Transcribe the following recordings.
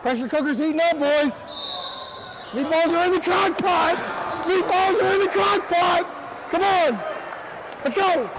Pressure cooker's heating up, boys. Meatballs are in the crock pot. Meatballs are in the crock pot. Come on. Let's go.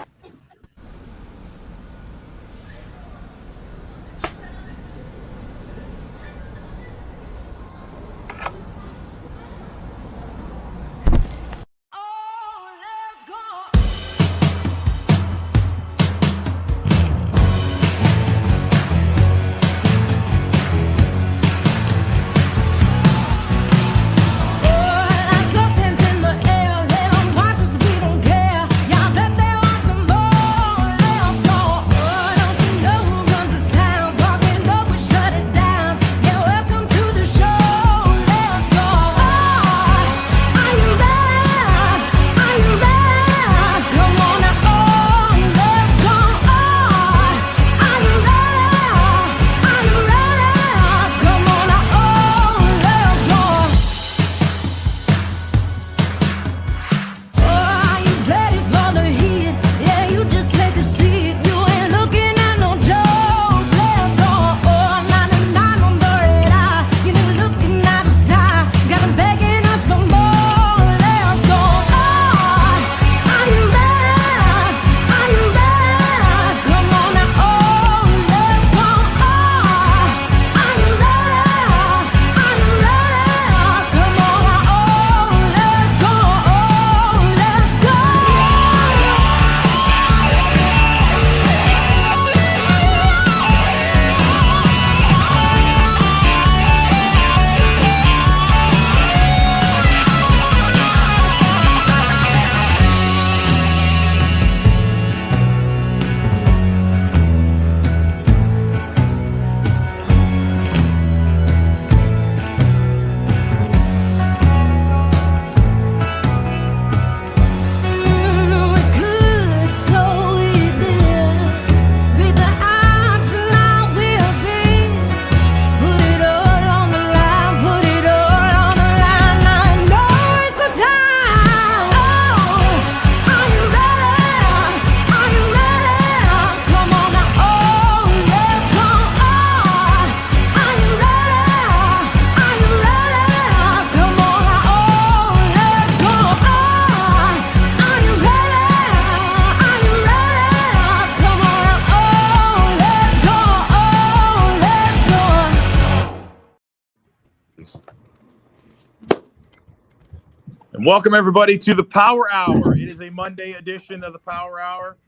Welcome, everybody, to the Power Hour. It is a Monday edition of the Power Hour.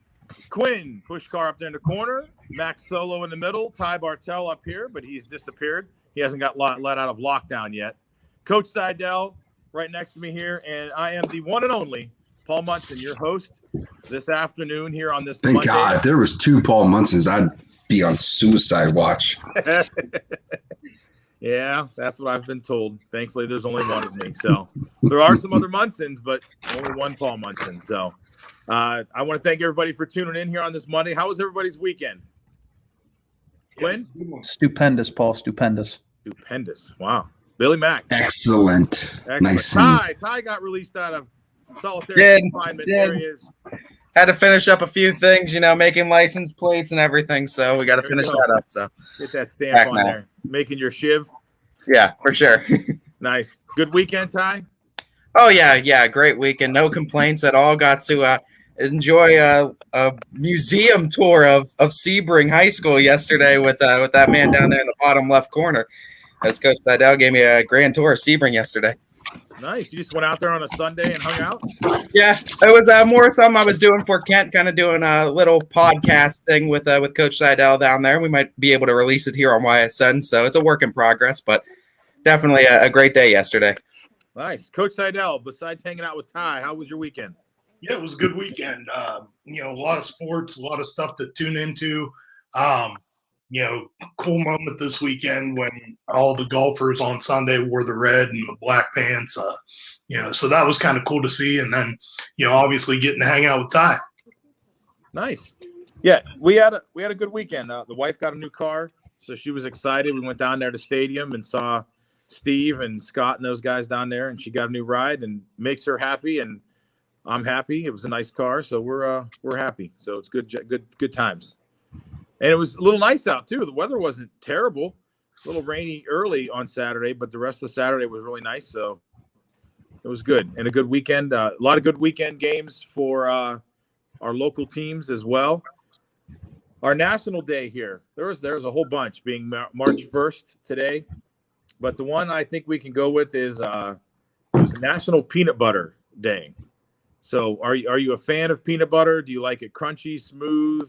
Quinn, push car up there in the corner. Max Solo in the middle. Ty Bartell up here, but he's disappeared. He hasn't got let out of lockdown yet. Coach Seidel right next to me here, and I am the one and only Paul Munson, your host this afternoon here on this Thank Monday. God. If there was two Paul Munsons, I'd be on suicide watch. Yeah, that's what I've been told. Thankfully, there's only one of me. So there are some other Munsons, but only one Paul Munson. So I want to thank everybody for tuning in here on this Monday. How was everybody's weekend? Quinn? Stupendous, Paul. Stupendous. Stupendous. Wow. Billy Mack. Excellent. Nice. Ty got released out of solitary confinement areas. Had to finish up a few things, making license plates and everything. So we got to finish that up. So get that stamp on there. Making your shiv. Yeah, for sure. Nice. Good weekend, Ty? Oh, yeah. Great weekend. No complaints at all. Got to enjoy a museum tour of Sebring High School yesterday with that man down there in the bottom left corner. As Coach Seidel gave me a grand tour of Sebring yesterday. Nice. You just went out there on a Sunday and hung out? Yeah, it was more something I was doing for Kent, kind of doing a little podcast thing with Coach Seidel down there. We might be able to release it here on YSN, so it's a work in progress, but definitely a great day yesterday. Nice. Coach Seidel, besides hanging out with Ty, how was your weekend? Yeah, it was a good weekend. A lot of sports, a lot of stuff to tune into. Cool moment this weekend when all the golfers on Sunday wore the red and the black pants. So that was kind of cool to see. And then, obviously getting to hang out with Ty. Nice. Yeah, we had a good weekend. The wife got a new car, so she was excited. We went down there to the stadium and saw Steve and Scott and those guys down there, and she got a new ride and makes her happy, and I'm happy. It was a nice car, so we're happy. So it's good times. And it was a little nice out too. The weather wasn't terrible. A little rainy early on Saturday, but the rest of Saturday was really nice. So it was good and a good weekend. A lot of good weekend games for our local teams as well. Our national day here, there was a whole bunch, being March 1st today. But the one I think we can go with is it was National Peanut Butter Day. So are you a fan of peanut butter? Do you like it crunchy, smooth,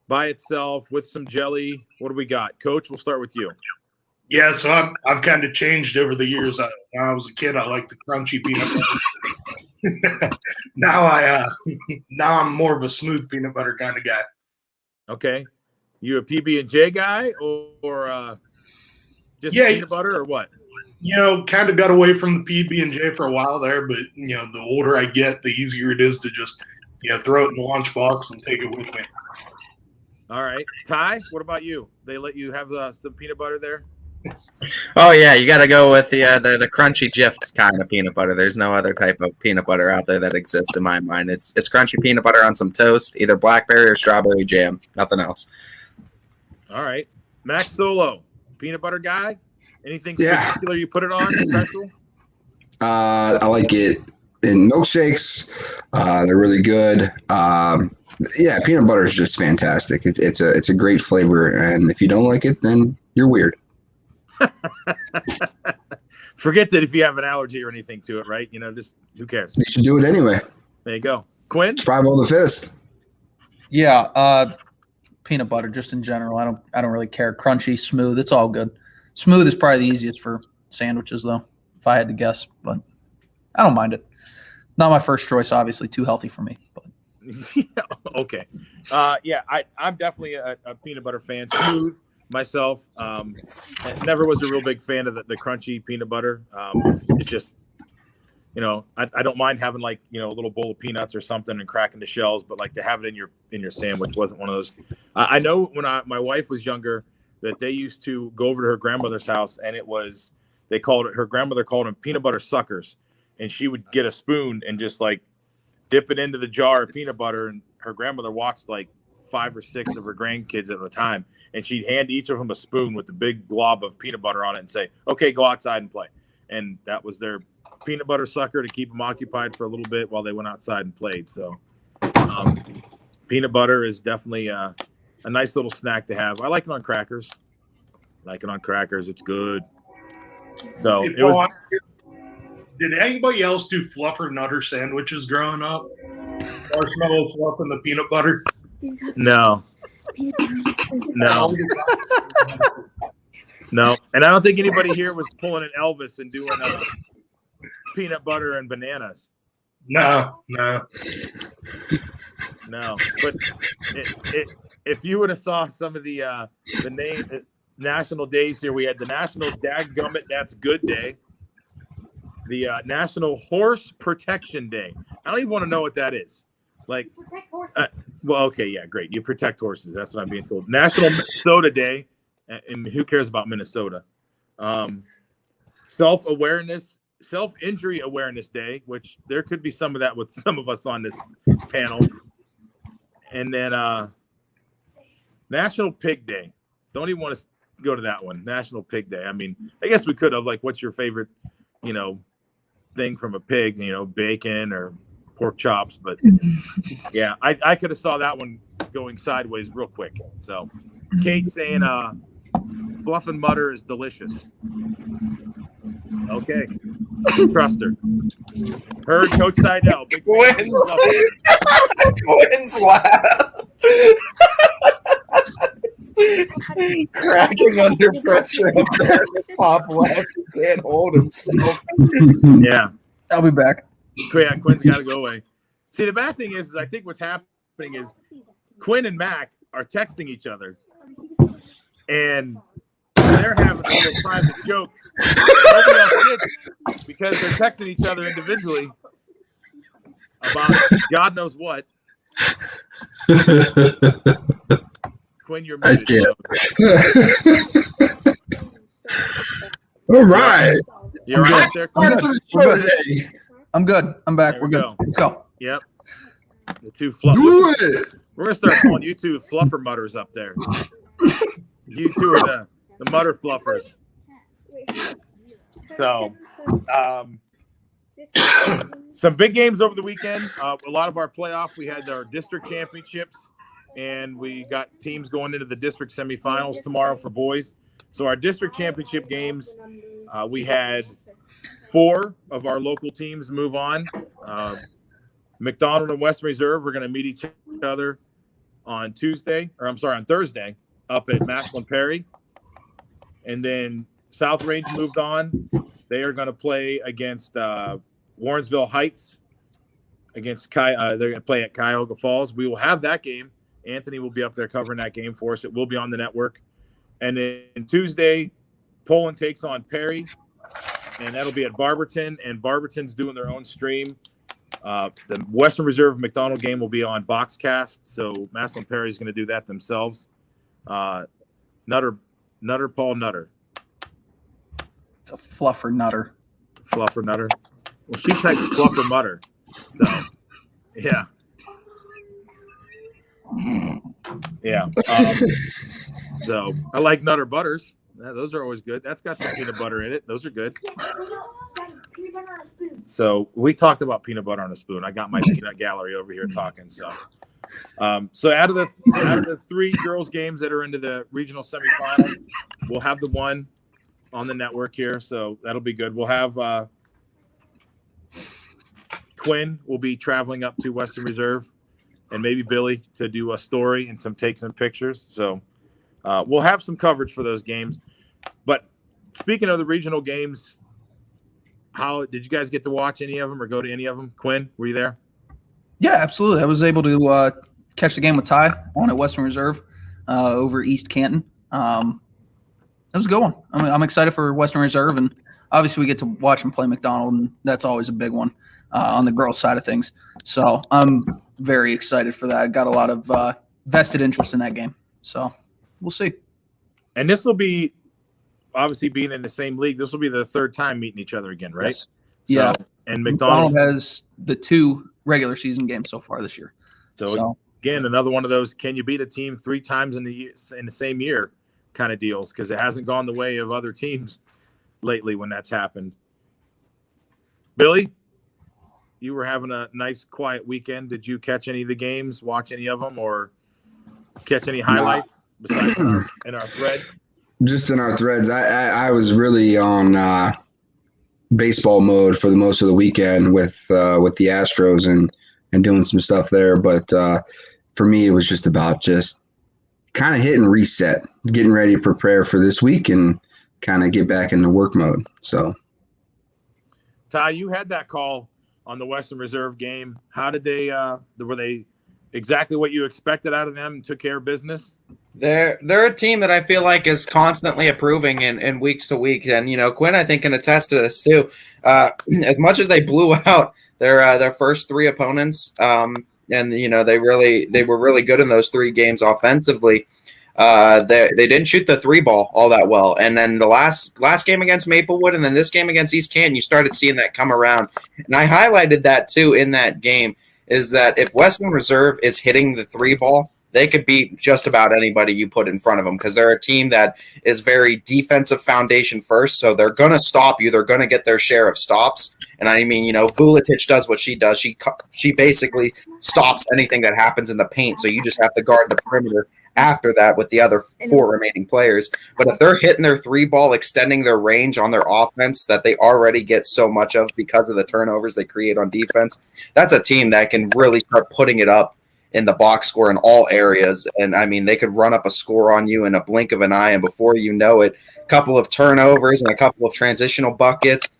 by itself, with some jelly? What do we got? Coach, we'll start with you. Yeah, so I've kind of changed over the years. When I was a kid, I liked the crunchy peanut butter. now I'm more of a smooth peanut butter kind of guy. Okay. You a PB&J guy or just peanut butter or what? Kind of got away from the PB&J for a while there, but the older I get, the easier it is to just throw it in the lunchbox and take it with me. All right, Ty, what about you? They let you have some peanut butter there? Oh yeah, you got to go with the crunchy Jif kind of peanut butter. There's no other type of peanut butter out there that exists in my mind. It's crunchy peanut butter on some toast, either blackberry or strawberry jam. Nothing else. All right, Max Solo, peanut butter guy. Anything particular you put it on special? I like it in milkshakes. They're really good. Peanut butter is just fantastic. It's a great flavor, and if you don't like it, then you're weird. Forget that if you have an allergy or anything to it, right? Just who cares? You should do it anyway. There you go. Quinn? Survival of the fittest. Yeah, peanut butter just in general. I don't really care. Crunchy, smooth, it's all good. Smooth is probably the easiest for sandwiches, though, if I had to guess. But I don't mind it. Not my first choice, obviously. Too healthy for me. But okay. I'm definitely a peanut butter fan. Smooth myself. I never was a real big fan of the crunchy peanut butter. It just, I don't mind having a little bowl of peanuts or something and cracking the shells, but to have it in your sandwich wasn't one of those. I know when my wife was younger that they used to go over to her grandmother's house, and her grandmother called them peanut butter suckers, and she would get a spoon and just dip it into the jar of peanut butter, and her grandmother watched 5 or 6 of her grandkids at a time, and she'd hand each of them a spoon with a big glob of peanut butter on it and say, okay, go outside and play. And that was their peanut butter sucker to keep them occupied for a little bit while they went outside and played. So peanut butter is definitely a nice little snack to have. I like it on crackers. It's good. So did anybody else do fluffer nutter sandwiches growing up? Marshmallow fluff and the peanut butter? No. No. And I don't think anybody here was pulling an Elvis and doing peanut butter and bananas. No. But if you would have saw some of the national days here, we had the National Dadgummit That's Good Day, the National Horse Protection Day. I don't even want to know what that is. Protect horses. Well, okay, yeah, great. You protect horses. That's what I'm being told. National Minnesota Day, and who cares about Minnesota? Self-injury awareness day, which there could be some of that with some of us on this panel. And then National Pig Day. Don't even want to go to that one. National Pig Day. I mean, I guess we could have what's your favorite, thing from a pig? Bacon or pork chops. But yeah, I could have saw that one going sideways real quick. So Kate saying fluff and butter is delicious. Okay. Trust her. Heard Coach Seidel. Big Quinn's laugh. Cracking under pressure up there. Pop left. He can't hold himself. Yeah. I'll be back. Yeah, Quinn's got to go away. See, the bad thing is I think what's happening is Quinn and Mac are texting each other, and they're having a little private joke. Nobody else gets because they're texting each other individually about God knows what. Quinn, you're muted. All right. You're right there. Started to the show today. I'm good. I'm back. There We're we good. go. Let's go. Yep. The two fluff. Do it. We're gonna start calling you two fluffer mutters up there. You two are the mutter fluffers. So, some big games over the weekend. A lot of our playoff. We had our district championships, and we got teams going into the district semifinals tomorrow for boys. So our district championship games, we had 4 of our local teams move on. McDonald and Western Reserve are going to meet each other on Thursday up at Maslin Perry. And then South Range moved on. They are going to play against Warrensville Heights. They're going to play at Cuyahoga Falls. We will have that game. Anthony will be up there covering that game for us. It will be on the network. And then Tuesday, Poland takes on Perry, and that'll be at Barberton. And Barberton's doing their own stream. The Western Reserve McDonald game will be on Boxcast, so Maslin Perry is going to do that themselves. Nutter, Paul Nutter. It's a fluffer nutter. Fluffer Nutter. Well, she typed Fluffer Mutter. So, yeah. Yeah. So, I like Nutter Butters. Yeah, those are always good. That's got some peanut butter in it. Those are good. So we talked about peanut butter on a spoon. I got my peanut gallery over here talking. So out of the 3 girls games that are into the regional semifinals, we'll have the one on the network here. So that'll be good. We'll have Quinn will be traveling up to Western Reserve, and maybe Billy to do a story and take some pictures. So we'll have some coverage for those games. But speaking of the regional games, how did you guys get to watch any of them or go to any of them? Quinn, were you there? Yeah, absolutely. I was able to catch the game with Ty on at Western Reserve over East Canton. It was a good one. I'm excited for Western Reserve, and obviously we get to watch them play McDonald, and that's always a big one on the girls' side of things. So I'm very excited for that. I got a lot of vested interest in that game. So we'll see. And this will be, obviously being in the same league, this will be the 3rd time meeting each other again, right? Yes. Yeah. And McDonald has the 2 regular season games so far this year. So again, another one of those, can you beat a team 3 times in the same year kind of deals, because it hasn't gone the way of other teams lately when that's happened. Billy, you were having a nice quiet weekend. Did you catch any of the games, watch any of them, or catch any highlights besides in our thread? Just in our threads. I was really on baseball mode for the most of the weekend with the Astros and doing some stuff there. But for me, it was just about just kind of hit and reset, getting ready to prepare for this week and kind of get back into work mode. So, Ty, you had that call on the Western Reserve game. How did they were they exactly what you expected out of them and took care of business? They're a team that I feel like is constantly improving in weeks to week, and Quinn I think can attest to this too. As much as they blew out their first 3 opponents, and they were really good in those 3 games offensively. They didn't shoot the 3 ball all that well, and then the last game against Maplewood, and then this game against East Canton, you started seeing that come around, and I highlighted that too in that game. Is that if Western Reserve is hitting the 3 ball, they could beat just about anybody you put in front of them, because they're a team that is very defensive foundation first. So they're going to stop you. They're going to get their share of stops. And I mean, Vuletic does what she does. She basically stops anything that happens in the paint. So you just have to guard the perimeter after that with the other 4 remaining players. But if they're hitting their 3 ball, extending their range on their offense that they already get so much of because of the turnovers they create on defense, that's a team that can really start putting it up in the box score in all areas. And I mean, they could run up a score on you in a blink of an eye, and before you know it, a couple of turnovers and a couple of transitional buckets,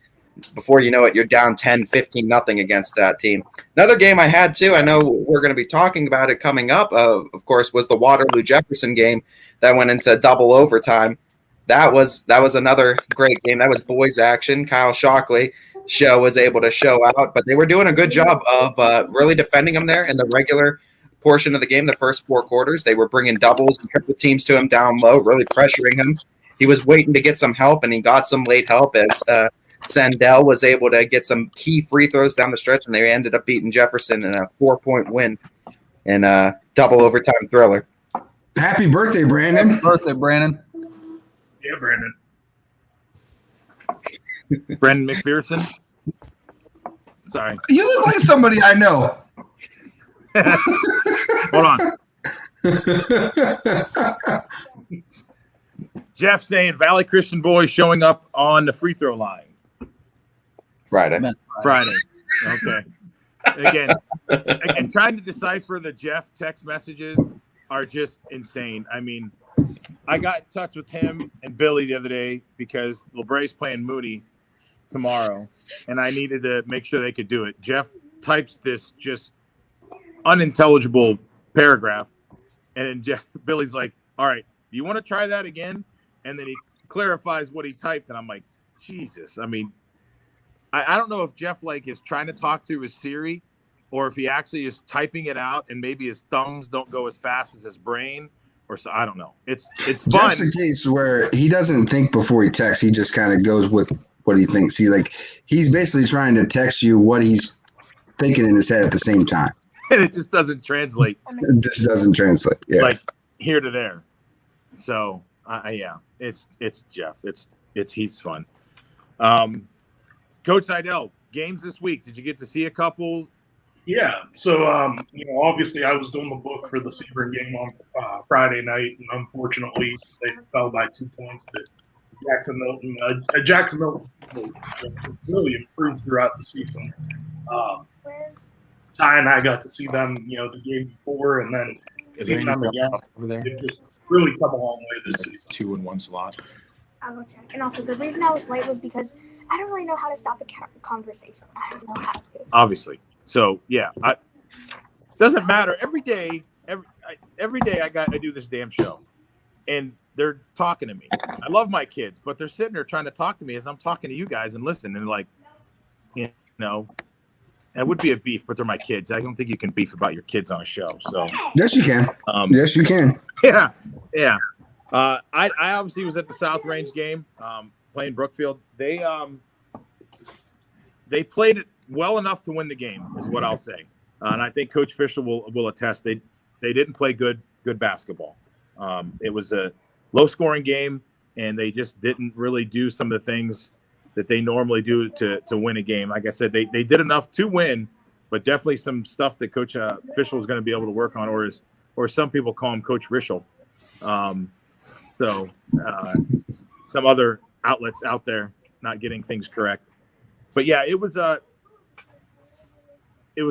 before you know it, you're down 10, 15 nothing against that team. Another game I had too, I know we're going to be talking about it coming up, of course, was the Waterloo Jefferson game that went into double overtime. That was another great game. That was boys action. Kyle Shockley was able to show out, but they were doing a good job of really defending him there in the regular portion of the game. The first 4 quarters, they were bringing doubles and triple teams to him down low, really pressuring him. he was waiting to get some help, and he got some late help as Sandell was able to get some key free throws down the stretch, and they ended up beating Jefferson in a 4-point win in a double overtime thriller. Happy birthday, Brandon. Happy birthday, Brandon. Yeah, Brandon. Brendan McPherson. Sorry. You look like somebody I know. Hold on. Jeff saying Valley Christian boys showing up on the free throw line Friday. Friday. Okay. Again, trying to decipher the Jeff text messages are just insane. I mean, I got in touch with him and Billy the other day because LeBray's playing Moody tomorrow, and I needed to make sure they could do it. Jeff types this just unintelligible paragraph, and then Billy's like, all right, do you want to try that again? And then he clarifies what he typed, and I'm like, Jesus. I mean, I don't know if Jeff like is trying to talk through his Siri, or if he actually is typing it out and maybe his thumbs don't go as fast as his brain, or so I don't know. It's fun. Just a case where he doesn't think before he texts. He just kind of goes with what he thinks. He's basically trying to text you what he's thinking in his head at the same time. And it just doesn't translate. It just doesn't translate. Yeah. Like here to there. So yeah, it's Jeff. He's fun. Coach Seidel, games this week. Did you get to see a couple? Yeah. So, obviously I was doing the book for the Sebring game on Friday night, and unfortunately they fell by 2 points to Jackson Milton. Jackson Milton really improved throughout the season. Ty and I got to see them, the game before, and then seeing them again. Over there? They've just really come a long way this season. 2 in 1 slot. I'll go check. And also, the reason I was late was because I don't really know how to stop a conversation. I don't know how to. Obviously. So yeah, doesn't matter. Every day I do this damn show, and they're talking to me. I love my kids, but they're sitting there trying to talk to me as I'm talking to you guys and listen. And like, it would be a beef, but they're my kids. I don't think you can beef about your kids on a show. So Yes, you can. Yes, you can. yeah. I obviously was at the South Range game, playing Brookfield. They played it well enough to win the game, is what I'll say. And I think Coach Fisher will attest. They didn't play good basketball. It was a low-scoring game, and they just didn't really do some of the things that they normally do to win a game. Like I said, they did enough to win, but definitely some stuff that Coach Fischel is going to be able to work on, or some people call him Coach Rischel. So some other outlets out there not getting things correct. But yeah, it was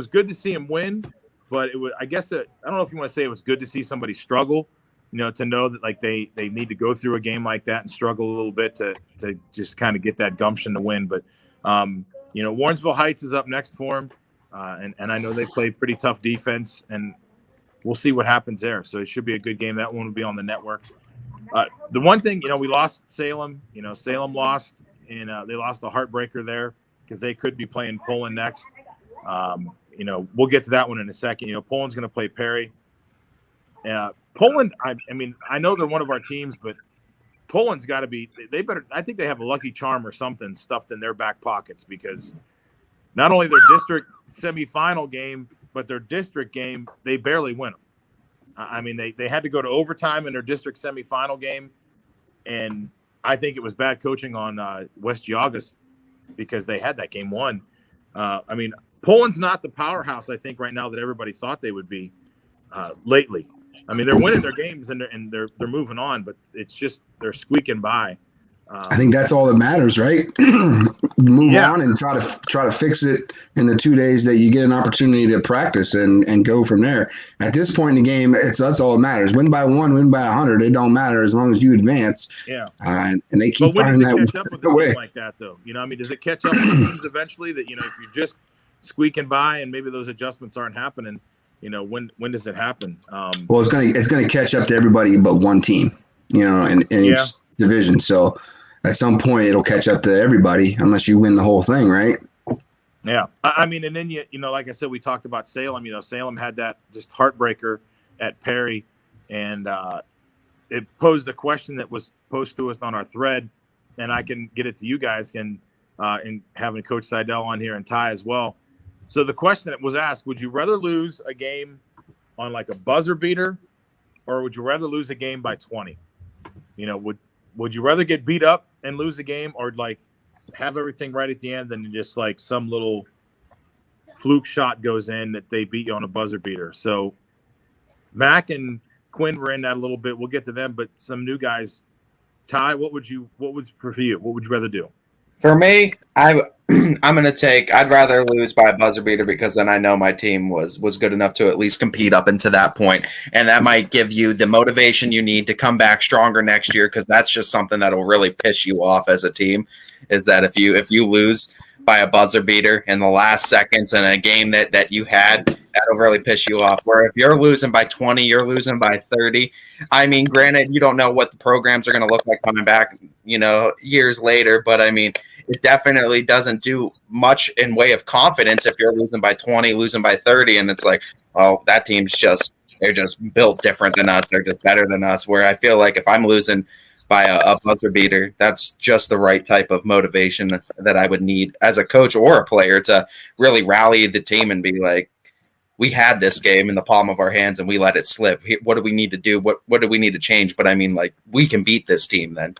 good to see him win, but I don't know if you want to say it was good to see somebody struggle, to know that like they need to go through a game like that and struggle a little bit to just kind of get that gumption to win. But Warrensville Heights is up next for him, and I know they play pretty tough defense, and we'll see what happens there. So it should be a good game. That one will be on the network. The one thing, we lost Salem. Salem lost, and they lost a heartbreaker there because they could be playing Poland next. We'll get to that one in a second. Poland's going to play Perry. Poland, I know they're one of our teams, but Poland's got to be – I think they have a lucky charm or something stuffed in their back pockets, because not only their district semifinal game, but their district game, they barely win them. They had to go to overtime in their district semifinal game, and I think it was bad coaching on West Geauga because they had that game won. Poland's not the powerhouse, I think, right now that everybody thought they would be lately. They're winning their games and they're moving on, but it's just they're squeaking by. I think that's all that matters, right? Move on and try to fix it in the 2 days that you get an opportunity to practice and go from there. At this point in the game, that's all that matters. Win by 1, win by 100, it don't matter as long as you advance. Yeah. And they keep finding that way. But when does it catch up with a team like that, though? Does it catch up with teams eventually that, if you're just squeaking by and maybe those adjustments aren't happening, when does it happen? Well, it's gonna catch up to everybody but one team, in each division. So at some point it'll catch up to everybody unless you win the whole thing, right? Yeah. And then like I said, we talked about Salem. Salem had that just heartbreaker at Perry, and it posed a question that was posed to us on our thread, and I can get it to you guys and having Coach Seidel on here and Ty as well. So the question that was asked: would you rather lose a game on like a buzzer beater, or would you rather lose a game by 20? Would you rather get beat up and lose a game, or like have everything right at the end and just like some little fluke shot goes in that they beat you on a buzzer beater? So Mac and Quinn were in that a little bit. We'll get to them, but some new guys. Ty, what would for you? What would you rather do? For me, I'm gonna take. I'd rather lose by a buzzer beater because then I know my team was good enough to at least compete up into that point, and that might give you the motivation you need to come back stronger next year. Because that's just something that'll really piss you off as a team. Is that if you lose by a buzzer beater in the last seconds in a game that you had, that'll really piss you off. Where if you're losing by 20, you're losing by 30. I mean, granted, you don't know what the programs are going to look like coming back, years later, but I mean, it definitely doesn't do much in way of confidence if you're losing by 20, losing by 30, and it's like, oh, that team's they're just built different than us. They're just better than us. Where I feel like if I'm losing by a buzzer beater, that's just the right type of motivation that I would need as a coach or a player to really rally the team and be like, we had this game in the palm of our hands and we let it slip. What do we need to do? What do we need to change? But I mean, like, we can beat this team then.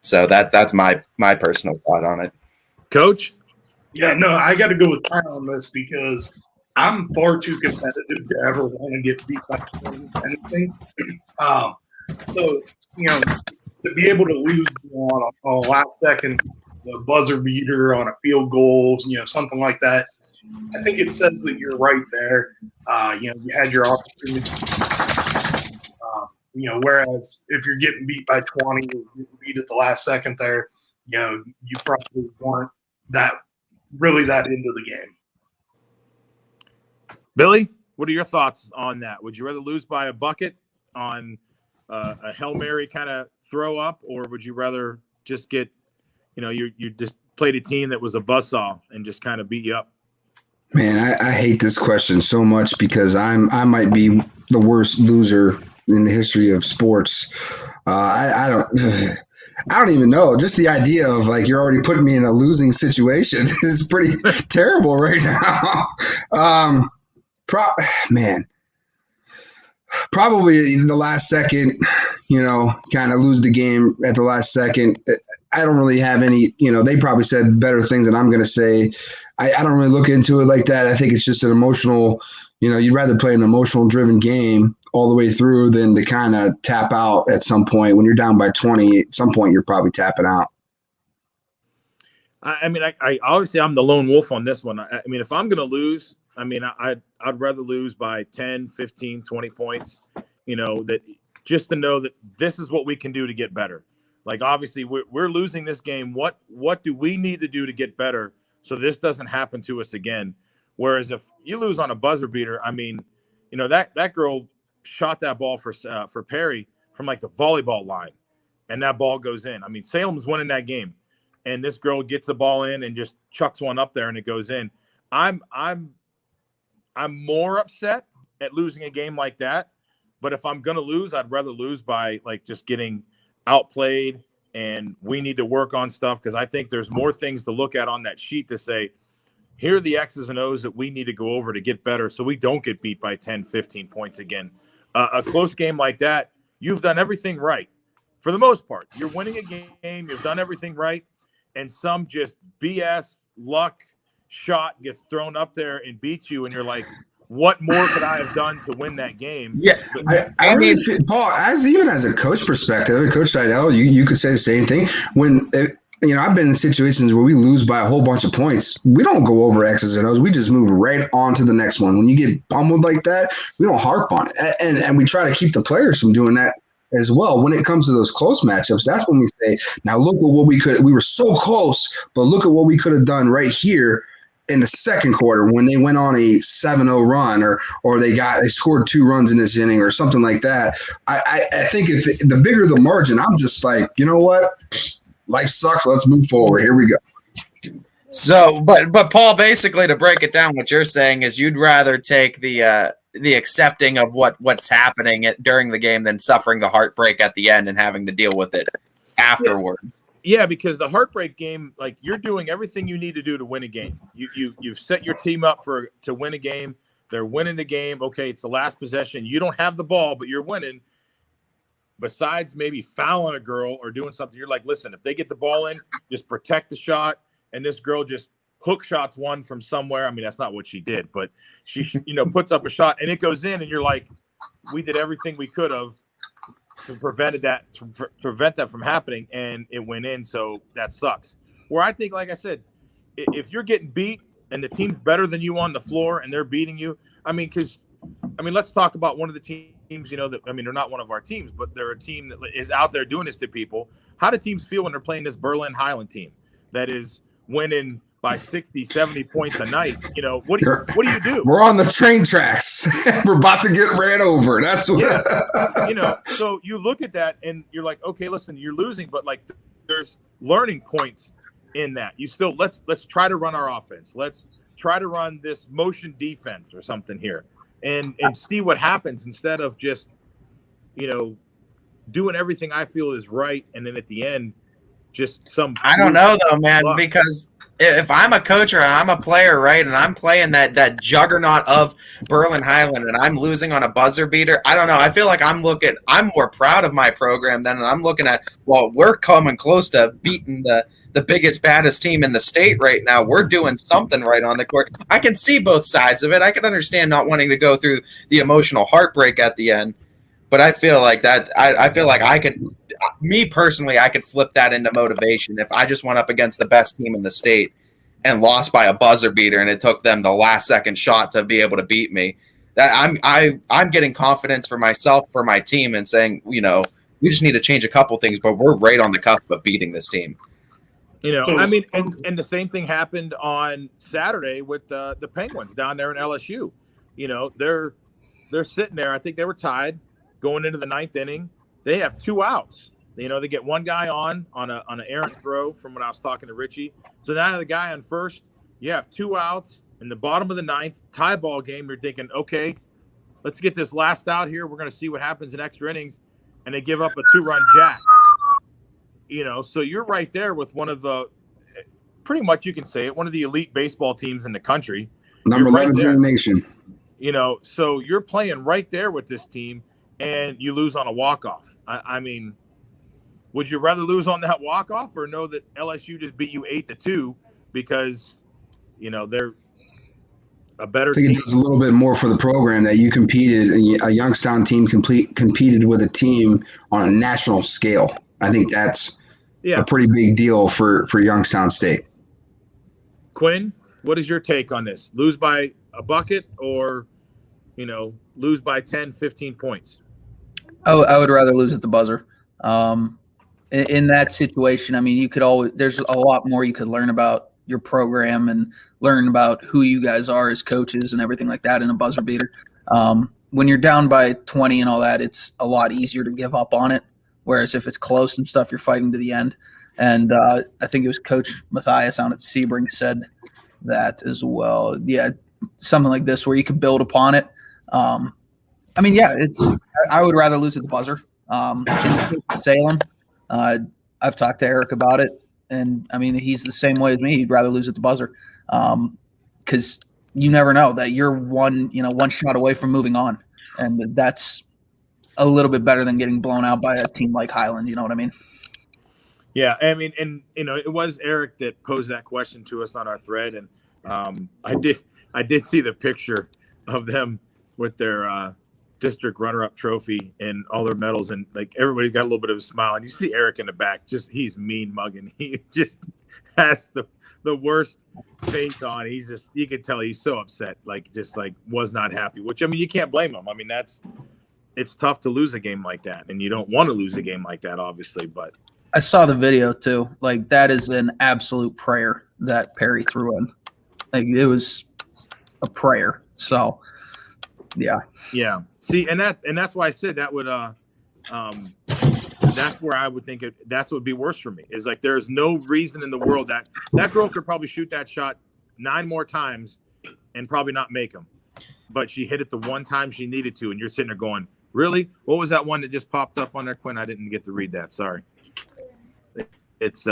So that's my personal thought on it. Coach? Yeah, no, I got to go with Ty on this because I'm far too competitive to ever want to get beat by anything. So, to be able to lose on a last second buzzer beater on a field goal, something like that, I think it says that you're right there. You had your opportunity. Whereas if you're getting beat by 20, or beat at the last second there, you probably weren't that into the game. Billy, what are your thoughts on that? Would you rather lose by a bucket on a Hail Mary kind of throw up, or would you rather just get, you just played a team that was a buzzsaw and just kind of beat you up? Man, I hate this question so much because I might be the worst loser in the history of sports. I don't even know. Just the idea of like you're already putting me in a losing situation is pretty terrible right now. Probably in the last second, kind of lose the game at the last second. I don't really have any, they probably said better things than I'm going to say. I don't really look into it like that. I think it's just an emotional, you'd rather play an emotional driven game all the way through than to kind of tap out at some point. When you're down by 20, at some point you're probably tapping out. I mean, I obviously I'm the lone wolf on this one. I mean, if I'm going to lose, I mean, I'd rather lose by 10, 15, 20 points, that just to know that this is what we can do to get better. Like, obviously we're losing this game. What do we need to do to get better so this doesn't happen to us again? Whereas if you lose on a buzzer beater, I mean, that girl shot that ball for Perry from like the volleyball line, and that ball goes in. I mean, Salem's winning that game, and this girl gets the ball in and just chucks one up there and it goes in. I'm more upset at losing a game like that. But if I'm going to lose, I'd rather lose by like just getting outplayed, and we need to work on stuff because I think there's more things to look at on that sheet to say, here are the X's and O's that we need to go over to get better so we don't get beat by 10, 15 points again. A close game like that, you've done everything right. For the most part, you're winning a game, you've done everything right, and some just BS luck shot gets thrown up there and beats you, and you're like, what more could I have done to win that game? Yeah, I mean, Paul, even as a coach perspective, Coach Seidel, you could say the same thing. I've been in situations where we lose by a whole bunch of points. We don't go over X's and O's. We just move right on to the next one. When you get pummeled like that, we don't harp on it. And we try to keep the players from doing that as well. When it comes to those close matchups, that's when we say, now look at what we were so close, but look at what we could have done right here in the second quarter when they went on a 7-0 run or they scored 2 runs in this inning or something like that. I think if the bigger the margin, I'm just like, you know what? Life sucks. Let's move forward. Here we go. So, but Paul, basically to break it down, what you're saying is you'd rather take the the accepting of what's happening during the game than suffering the heartbreak at the end and having to deal with it afterwards. Yeah, because the heartbreak game, like you're doing everything you need to do to win a game. You've set your team up to win a game. They're winning the game. Okay, it's the last possession. You don't have the ball, but you're winning. Besides maybe fouling a girl or doing something, you're like, listen, if they get the ball in, just protect the shot. And this girl just hook shots one from somewhere. I mean, that's not what she did, but she puts up a shot and it goes in, and you're like, we did everything we could have to prevent that from happening, and it went in. So that sucks. Where I think, like I said, if you're getting beat and the team's better than you on the floor and they're beating you, let's talk about one of the teams, they're not one of our teams, but they're a team that is out there doing this to people. How do teams feel when they're playing this Berlin Highland team that is winning by 60, 70 points a night? What do you do? We're on the train tracks. We're about to get ran over. That's what. Yeah. So you look at that and you're like, okay, listen, you're losing, but like there's learning points in that. You still let's try to run our offense. Let's try to run this motion defense or something here and see what happens instead of just, doing everything I feel is right. And then at the end, just I don't know though, man, because if I'm a coach or I'm a player, right, and I'm playing that juggernaut of Berlin Highland and I'm losing on a buzzer beater, I don't know. I feel like I'm more proud of my program than I'm looking at, well, we're coming close to beating the biggest, baddest team in the state right now. We're doing something right on the court. I can see both sides of it. I can understand not wanting to go through the emotional heartbreak at the end. But I feel like that. I feel like I could, me personally, I could flip that into motivation if I just went up against the best team in the state and lost by a buzzer beater, and it took them the last second shot to be able to beat me. That I'm getting confidence for myself, for my team, and saying, we just need to change a couple things, but we're right on the cusp of beating this team. And the same thing happened on Saturday with the Penguins down there in LSU. They're sitting there. I think they were tied going into the ninth inning. They have 2 outs. They get one guy on an errant throw from when I was talking to Richie. So now the guy on first, you have 2 outs in the bottom of the ninth, tie ball game. You're thinking, okay, let's get this last out here. We're going to see what happens in extra innings. And they give up a 2-run jack. So you're right there with one of the, pretty much you can say it, one of the elite baseball teams in the country. Number 11 in the nation. So you're playing right there with this team. And you lose on a walk-off. I mean, would you rather lose on that walk-off or know that LSU just beat you 8-2 because, they're a better team? I think it does a little bit more for the program that you competed. A Youngstown team competed with a team on a national scale. I think that's a pretty big deal for Youngstown State. Quinn, what is your take on this? Lose by a bucket or, lose by 10, 15 points? I would rather lose at the buzzer. In that situation, you could there's a lot more you could learn about your program and learn about who you guys are as coaches and everything like that in a buzzer beater. When you're down by 20 and all that, it's a lot easier to give up on it. Whereas if it's close and stuff, you're fighting to the end. And I think it was Coach Matthias out at Sebring said that as well. Yeah, something like this where you could build upon it. I would rather lose at the buzzer. In Salem, I've talked to Eric about it, and he's the same way as me. He'd rather lose at the buzzer because you never know that you're one shot away from moving on, and that's a little bit better than getting blown out by a team like Highland. You know what I mean? Yeah, it was Eric that posed that question to us on our thread, and I did see the picture of them with their district runner-up trophy and all their medals, and like everybody got a little bit of a smile, and you see Eric in the back, he's mean mugging. He just has the worst face on. He's just, you can tell he's so upset, was not happy, which you can't blame him. It's tough to lose a game like that, and you don't want to lose a game like that, obviously, but I saw the video too. That is an absolute prayer that Perry threw in. It was a prayer. So yeah. See, and that's why I said that would that's where I would think that's what would be worse for me, is there's no reason in the world that girl could probably shoot that shot 9 more times and probably not make them. but she hit it the one time she needed to, and you're sitting there going, really? What was that one that just popped up on there, Quinn? I didn't get to read that. Sorry. It's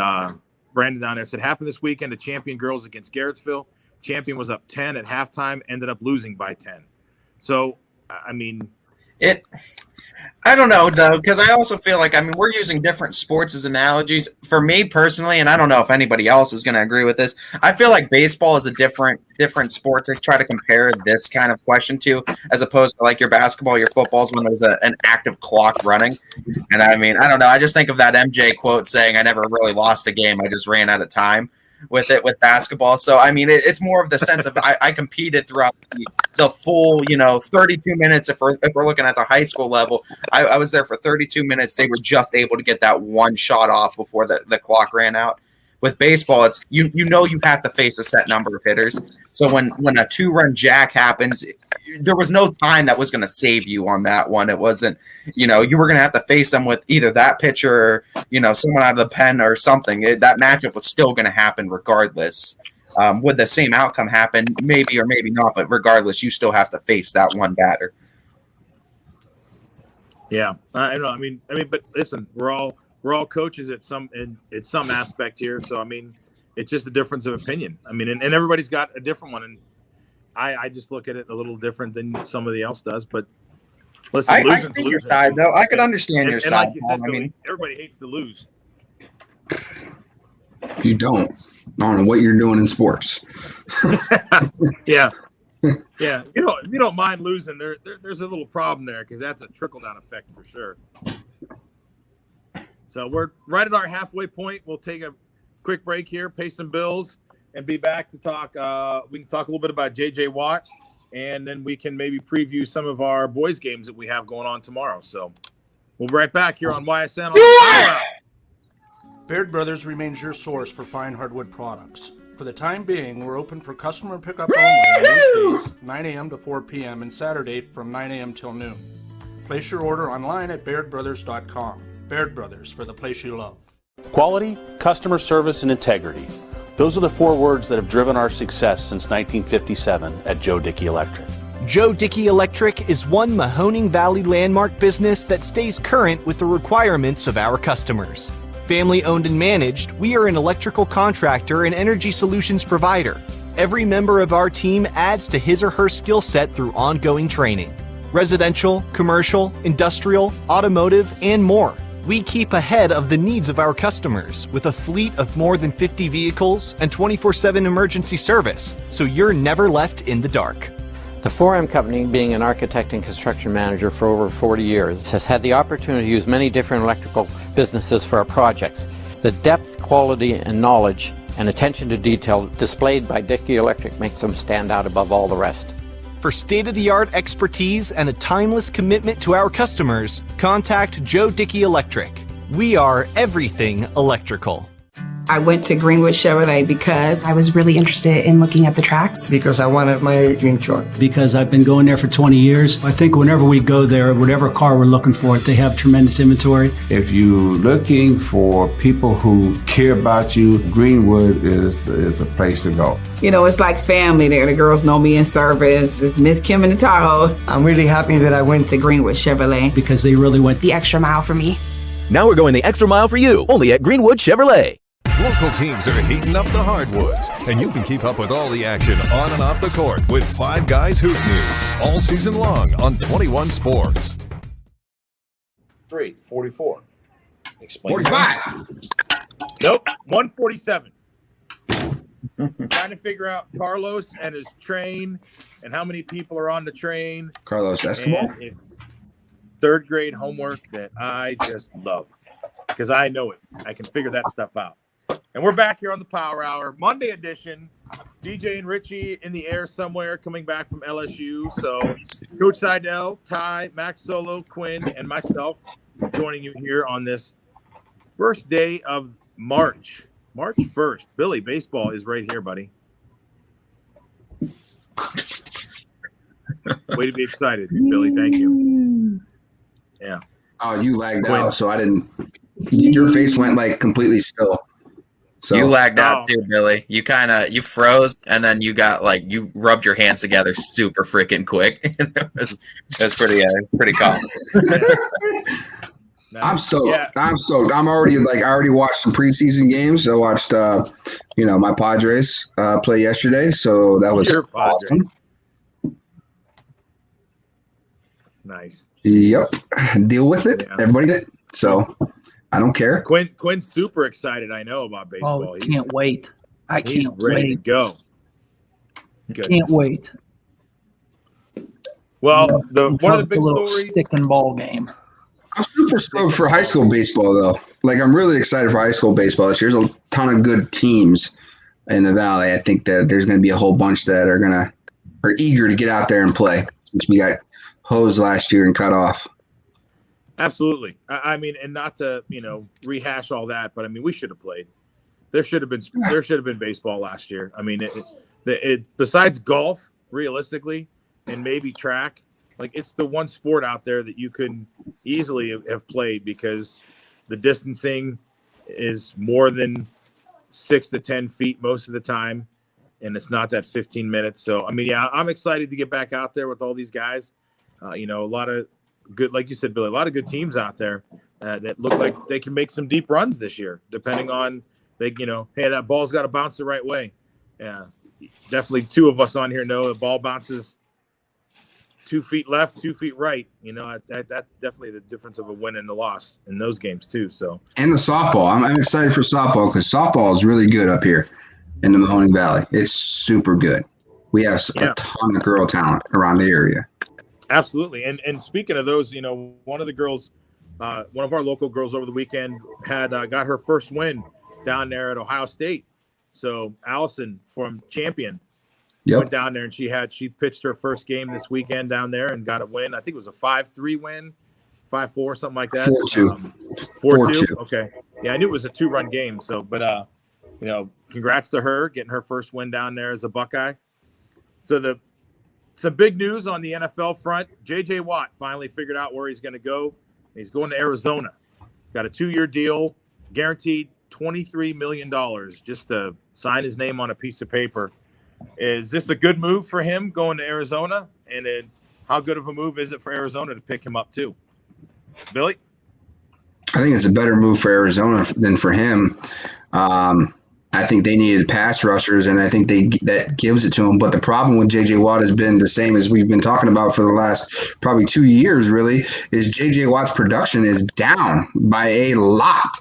Brandon down there said, happened this weekend to Champion girls against Garrettsville. Champion was up 10 at halftime, ended up losing by 10. So, I mean, I don't know, though, because I also feel like, I mean, we're using different sports as analogies. For me personally, and I don't know if anybody else is going to agree with this, I feel like baseball is a different sport to try to compare this kind of question to, as opposed to like your basketball, your footballs, when there's an active clock running. And I mean, I don't know. I just think of that MJ quote saying, I never really lost a game. I just ran out of time with basketball. So, I mean, it's more of the sense of I competed throughout the full, 32 minutes. If we're looking at the high school level, I was there for 32 minutes. They were just able to get that one shot off before the clock ran out. With baseball, it's you have to face a set number of hitters. So when a 2-run jack happens, there was no time that was going to save you on that one. It wasn't, you were going to have to face them with either that pitcher or, someone out of the pen or something. That matchup was still going to happen regardless. Would the same outcome happen? Maybe or maybe not, but regardless, you still have to face that one batter. Yeah, I know. I mean, but listen, we're all coaches at some aspect here. So, I mean, it's just a difference of opinion. I mean, and everybody's got a different one. And I just look at it a little different than somebody else does. But listen, I see your side, though. I could understand your side. Like you said, I mean, everybody hates to lose. You don't. I don't know what you're doing in sports. Yeah. Yeah. If you don't mind losing, there's a little problem there because that's a trickle-down effect for sure. So we're right at our halfway point. We'll take a quick break here, pay some bills, and be back to talk. We can talk a little bit about J.J. Watt, and then we can maybe preview some of our boys' games that we have going on tomorrow. So we'll be right back here on YSN. On the Power Hour. Baird Brothers remains your source for fine hardwood products. For the time being, we're open for customer pickup only on weekdays, 9 a.m. to 4 p.m., and Saturday from 9 a.m. till noon. Place your order online at BairdBrothers.com. Baird Brothers, for the place you love. Quality, customer service, and integrity. Those are the 4 words that have driven our success since 1957 at Joe Dickey Electric. Joe Dickey Electric is one Mahoning Valley landmark business that stays current with the requirements of our customers. Family owned and managed, we are an electrical contractor and energy solutions provider. Every member of our team adds to his or her skill set through ongoing training. Residential, commercial, industrial, automotive, and more. We keep ahead of the needs of our customers with a fleet of more than 50 vehicles and 24/7 emergency service, so you're never left in the dark. The 4M Company, being an architect and construction manager for over 40 years, has had the opportunity to use many different electrical businesses for our projects. The depth, quality, and knowledge and attention to detail displayed by Dickey Electric makes them stand out above all the rest. For state-of-the-art expertise and a timeless commitment to our customers, contact Joe Dickey Electric. We are everything electrical. I went to Greenwood Chevrolet because I was really interested in looking at the tracks. Because I wanted my dream truck. Because I've been going there for 20 years. I think whenever we go there, whatever car we're looking for, they have tremendous inventory. If you're looking for people who care about you, Greenwood is the place to go. It's like family there. The girls know me in service. It's Miss Kim in the Tahoe. I'm really happy that I went to Greenwood Chevrolet. Because they really went the extra mile for me. Now we're going the extra mile for you, only at Greenwood Chevrolet. Local teams are heating up the hardwoods, and you can keep up with all the action on and off the court with Five Guys Hoop News all season long on 21 Sports. 3:44. Explain. 45. Nope. 147. Trying to figure out Carlos and his train and how many people are on the train. Carlos Escobar. And it's 3rd grade homework that I just love because I know it. I can figure that stuff out. And we're back here on the Power Hour, Monday edition. DJ and Richie in the air somewhere, coming back from LSU. So Coach Seidel, Ty, Max Solo, Quinn, and myself joining you here on this first day of March 1st. Billy, baseball is right here, buddy. Way to be excited, Billy. Thank you. Yeah. Oh, you lagged out, so I didn't. Your face went like completely still. So you lagged out too, Billy. You froze, and then you rubbed your hands together super freaking quick. It was pretty common. I'm stoked. Yeah. I'm stoked. I already watched some preseason games. I watched, my Padres play yesterday, so that was awesome. Nice. Yep. Deal with it. Yeah. Everybody did. So I don't care. Quinn's super excited. I know about baseball. Oh, can't wait. I can't ready to go. Can't wait. Well, one of the big stories. Stick and ball game. I'm super stoked for high school baseball, though. I'm really excited for high school baseball this year. There's a ton of good teams in the Valley. I think that there's going to be a whole bunch that are eager to get out there and play, since we got hosed last year and cut off. Absolutely. I mean, and not to rehash all that, but I mean, we should have played. There should have been baseball last year. I mean, it besides golf, realistically, and maybe track. It's the one sport out there that you could easily have played, because the distancing is more than 6 to 10 feet most of the time, and it's not that 15 minutes. So, I mean, yeah, I'm excited to get back out there with all these guys. A lot of good, like you said, Billy, a lot of good teams out there that look like they can make some deep runs this year, depending on hey, that ball's got to bounce the right way. Yeah, definitely 2 of us on here know the ball bounces 2 feet left, 2 feet right. That's definitely the difference of a win and a loss in those games too. So, and the softball, I'm excited for softball, because softball is really good up here in the Mahoning Valley. It's super good. We have a ton of girl talent around the area. Absolutely. And speaking of those, one of the girls, one of our local girls over the weekend had got her first win down there at Ohio State. So Allison from Champion. Went down there and she pitched her first game this weekend down there and got a win. I think it was a 5-3 win, 5-4, something like that. 4-2. 4-2. Okay. Yeah, I knew it was a 2-run game. So, but congrats to her getting her first win down there as a Buckeye. So some big news on the NFL front. J.J. Watt finally figured out where he's going to go. He's going to Arizona. Got a 2-year deal, guaranteed $23 million just to sign his name on a piece of paper. Is this a good move for him going to Arizona? And then how good of a move is it for Arizona to pick him up too? Billy? I think it's a better move for Arizona than for him. I think they needed pass rushers, and I think that gives it to them. But the problem with J.J. Watt has been the same as we've been talking about for the last probably 2 years, really, is J.J. Watt's production is down by a lot.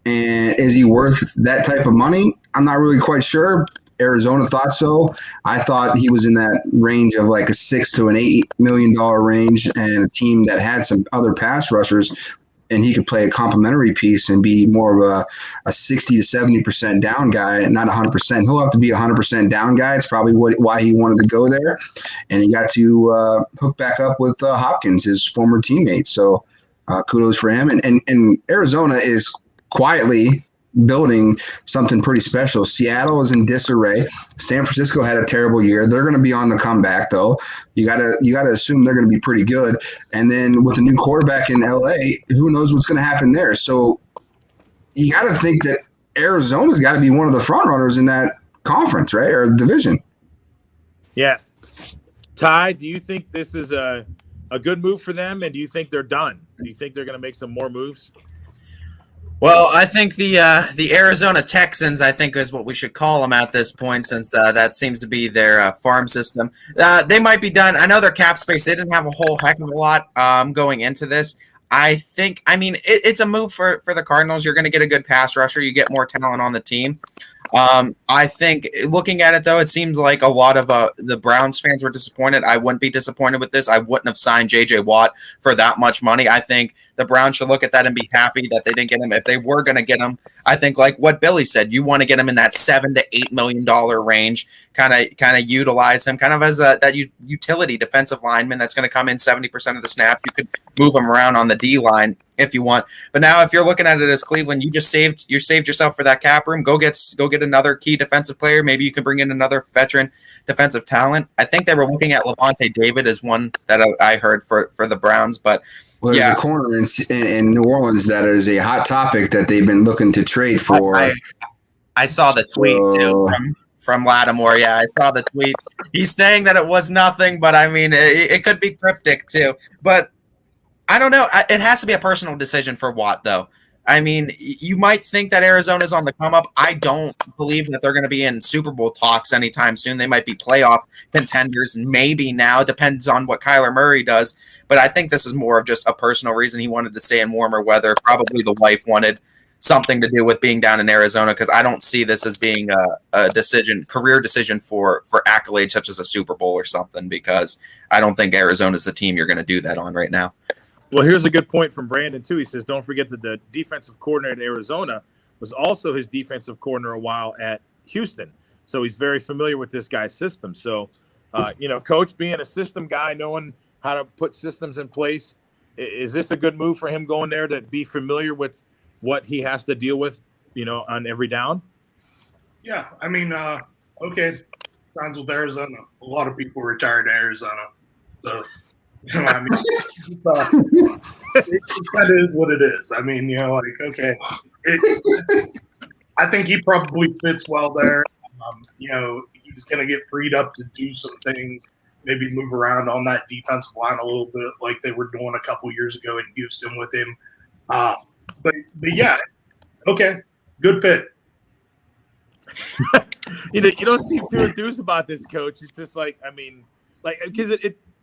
And is he worth that type of money? I'm not really quite sure. Arizona thought so. I thought he was in that range of like a $6 to an $8 million range, and a team that had some other pass rushers, and he could play a complementary piece and be more of a 60 to 70% down guy, and not 100%. He'll have to be 100% down guy. It's probably why he wanted to go there, and he got to hook back up with Hopkins, his former teammate. So kudos for him. And Arizona is quietly building something pretty special. Seattle is in disarray. San Francisco had a terrible year. They're going to be on the comeback, though. You gotta assume they're going to be pretty good. And then with a new quarterback in LA, who knows what's going to happen there? So you got to think that Arizona's got to be one of the front runners in that conference, right, or division. Yeah. Ty, do you think this is a good move for them, and do you think they're done? Do you think they're going to make some more moves? Well, I think the Arizona Texans, I think, is what we should call them at this point, since that seems to be their farm system. They might be done. I know their cap space, they didn't have a whole heck of a lot going into this. It's a move for the Cardinals. You're going to get a good pass rusher. You get more talent on the team. I think looking at it, though, it seems like a lot of the Browns fans were disappointed. I wouldn't be disappointed with this. I wouldn't have signed J.J. Watt for that much money. I think the Browns should look at that and be happy that they didn't get him. If they were going to get him, I think like what Billy said, you want to get him in that $7 to $8 million range, kind of utilize him kind of as that utility defensive lineman that's going to come in 70% of the snap. You could move him around on the D line if you want. But now if you're looking at it as Cleveland, you saved yourself for that cap room. Go get another key defensive player. Maybe you can bring in another veteran defensive talent. I think they were looking at Levante David as one that I heard for the Browns, but there's a corner in New Orleans that is a hot topic that they've been looking to trade for. I saw the tweet too from Lattimore. Yeah, I saw the tweet. He's saying that it was nothing, but I mean, it could be cryptic too. But I don't know. It has to be a personal decision for Watt, though. I mean, you might think that Arizona's on the come up. I don't believe that they're going to be in Super Bowl talks anytime soon. They might be playoff contenders, maybe now. It depends on what Kyler Murray does. But I think this is more of just a personal reason. He wanted to stay in warmer weather. Probably the wife wanted something to do with being down in Arizona, because I don't see this as being a career decision for accolades such as a Super Bowl or something, because I don't think Arizona's the team you're going to do that on right now. Well, here's a good point from Brandon, too. He says, don't forget that the defensive coordinator in Arizona was also his defensive coordinator a while at Houston. So he's very familiar with this guy's system. So, Coach being a system guy, knowing how to put systems in place, is this a good move for him going there to be familiar with what he has to deal with, on every down? Yeah, I mean, okay, signs with Arizona. A lot of people retired to Arizona. So, I mean, it just kind of is what it is. I mean, okay. I think he probably fits well there. He's going to get freed up to do some things, maybe move around on that defensive line a little bit like they were doing a couple years ago in Houston with him. But yeah, okay, good fit. You don't seem too enthused about this, Coach. It's just because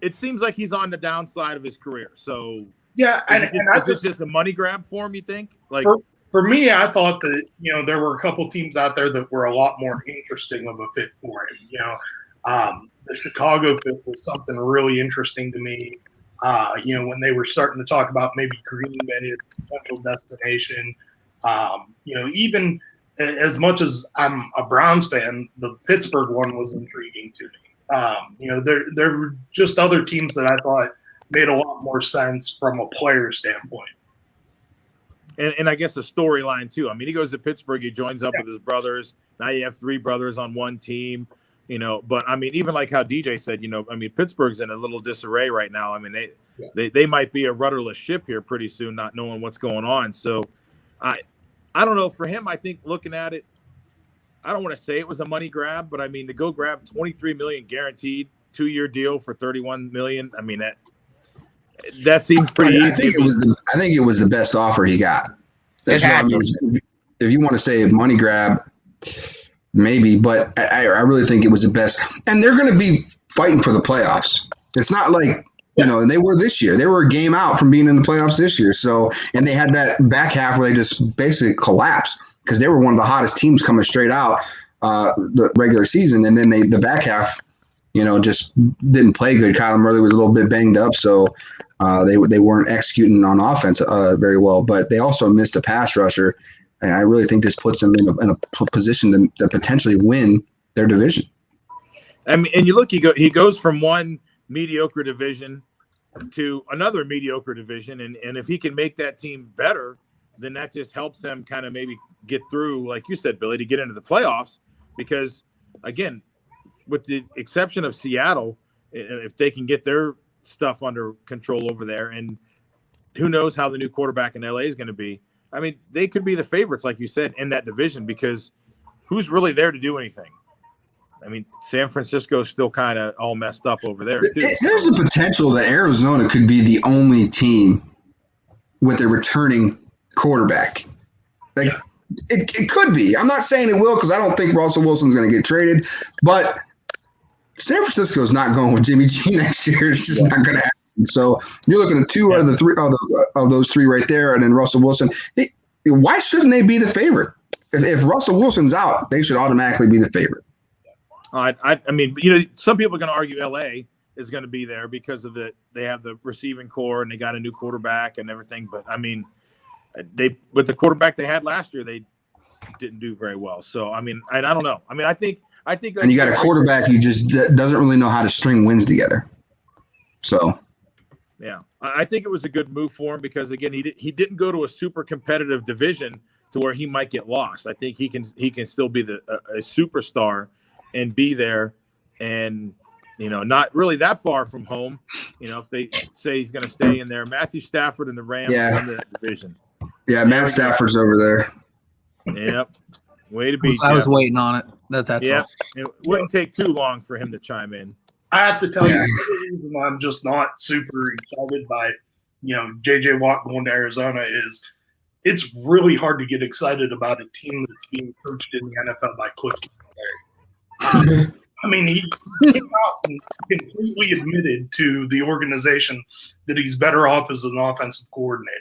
it seems like he's on the downside of his career. So yeah, is this just a money grab for him, you think? For me, I thought that there were a couple teams out there that were a lot more interesting of a fit for him. The Chicago fit was something really interesting to me. When they were starting to talk about maybe Green Bay as a potential destination. Even as much as I'm a Browns fan, the Pittsburgh one was intriguing to me. There were just other teams that I thought made a lot more sense from a player standpoint. And I guess the storyline too. I mean, he goes to Pittsburgh, he joins up with his brothers. Now you have three brothers on one team, but I mean, even like how DJ said, Pittsburgh's in a little disarray right now. I mean, they might be a rudderless ship here pretty soon, not knowing what's going on. So I don't know. For him, I think looking at it, I don't want to say it was a money grab, but I mean, to go grab $23 million guaranteed 2-year deal for $31 million. I mean, that seems pretty easy. I think it was the best offer he got. That's what I mean. If you want to say a money grab, maybe, but I really think it was the best. And they're going to be fighting for the playoffs. It's not like, they were this year. They were a game out from being in the playoffs this year. So, and they had that back half where they just basically collapsed because they were one of the hottest teams coming straight out the regular season. And then the back half, just didn't play good. Kyler Murray was a little bit banged up, so they weren't executing on offense very well. But they also missed a pass rusher, and I really think this puts them in a position to potentially win their division. I mean, and you look, he goes from one mediocre division to another mediocre division, and if he can make that team better, then that just helps them kind of maybe get through, like you said, Billy, to get into the playoffs. Because again, with the exception of Seattle, if they can get their stuff under control over there, and who knows how the new quarterback in LA is going to be. I mean, they could be the favorites, like you said, in that division, because who's really there to do anything? I mean, San Francisco's still kind of all messed up over there, too. There's a potential that Arizona could be the only team with a returning quarterback. It could be. I'm not saying it will, because I don't think Russell Wilson's going to get traded, but San Francisco's not going with Jimmy G next year. It's just not going to happen. So you're looking at two out of the three of those three right there, and then Russell Wilson. Why shouldn't they be the favorite? If Russell Wilson's out, they should automatically be the favorite. I mean, some people are going to argue LA is going to be there because of they have the receiving core and they got a new quarterback and everything. But I mean, with the quarterback they had last year, they didn't do very well. So I mean, I don't know. I mean, I think. And you got a quarterback who just doesn't really know how to string wins together. So. Yeah, I think it was a good move for him because again, he didn't go to a super competitive division to where he might get lost. I think he can still be a superstar and be there, and not really that far from home. If they say he's going to stay in there, Matthew Stafford and the Rams won the division. Yeah, Matt Stafford's over there. Yep. Way to be, I was Jeff. waiting on it. That's Yeah, all. it wouldn't take too long for him to chime in. I have to tell you, the reason I'm just not super excited by, J.J. Watt going to Arizona is it's really hard to get excited about a team that's being coached in the NFL by Cliff Kingsbury. I mean, he came out and completely admitted to the organization that he's better off as an offensive coordinator.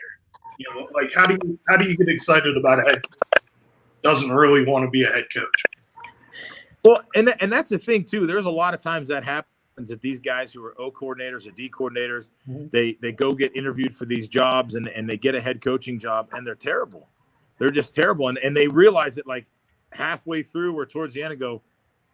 Like how do you get excited about a head coach that doesn't really want to be a head coach? Well, and that's the thing too. There's a lot of times that happens that these guys who are O coordinators or D coordinators, they go get interviewed for these jobs and they get a head coaching job and they're terrible. They're just terrible. And they realize it like halfway through or towards the end and go,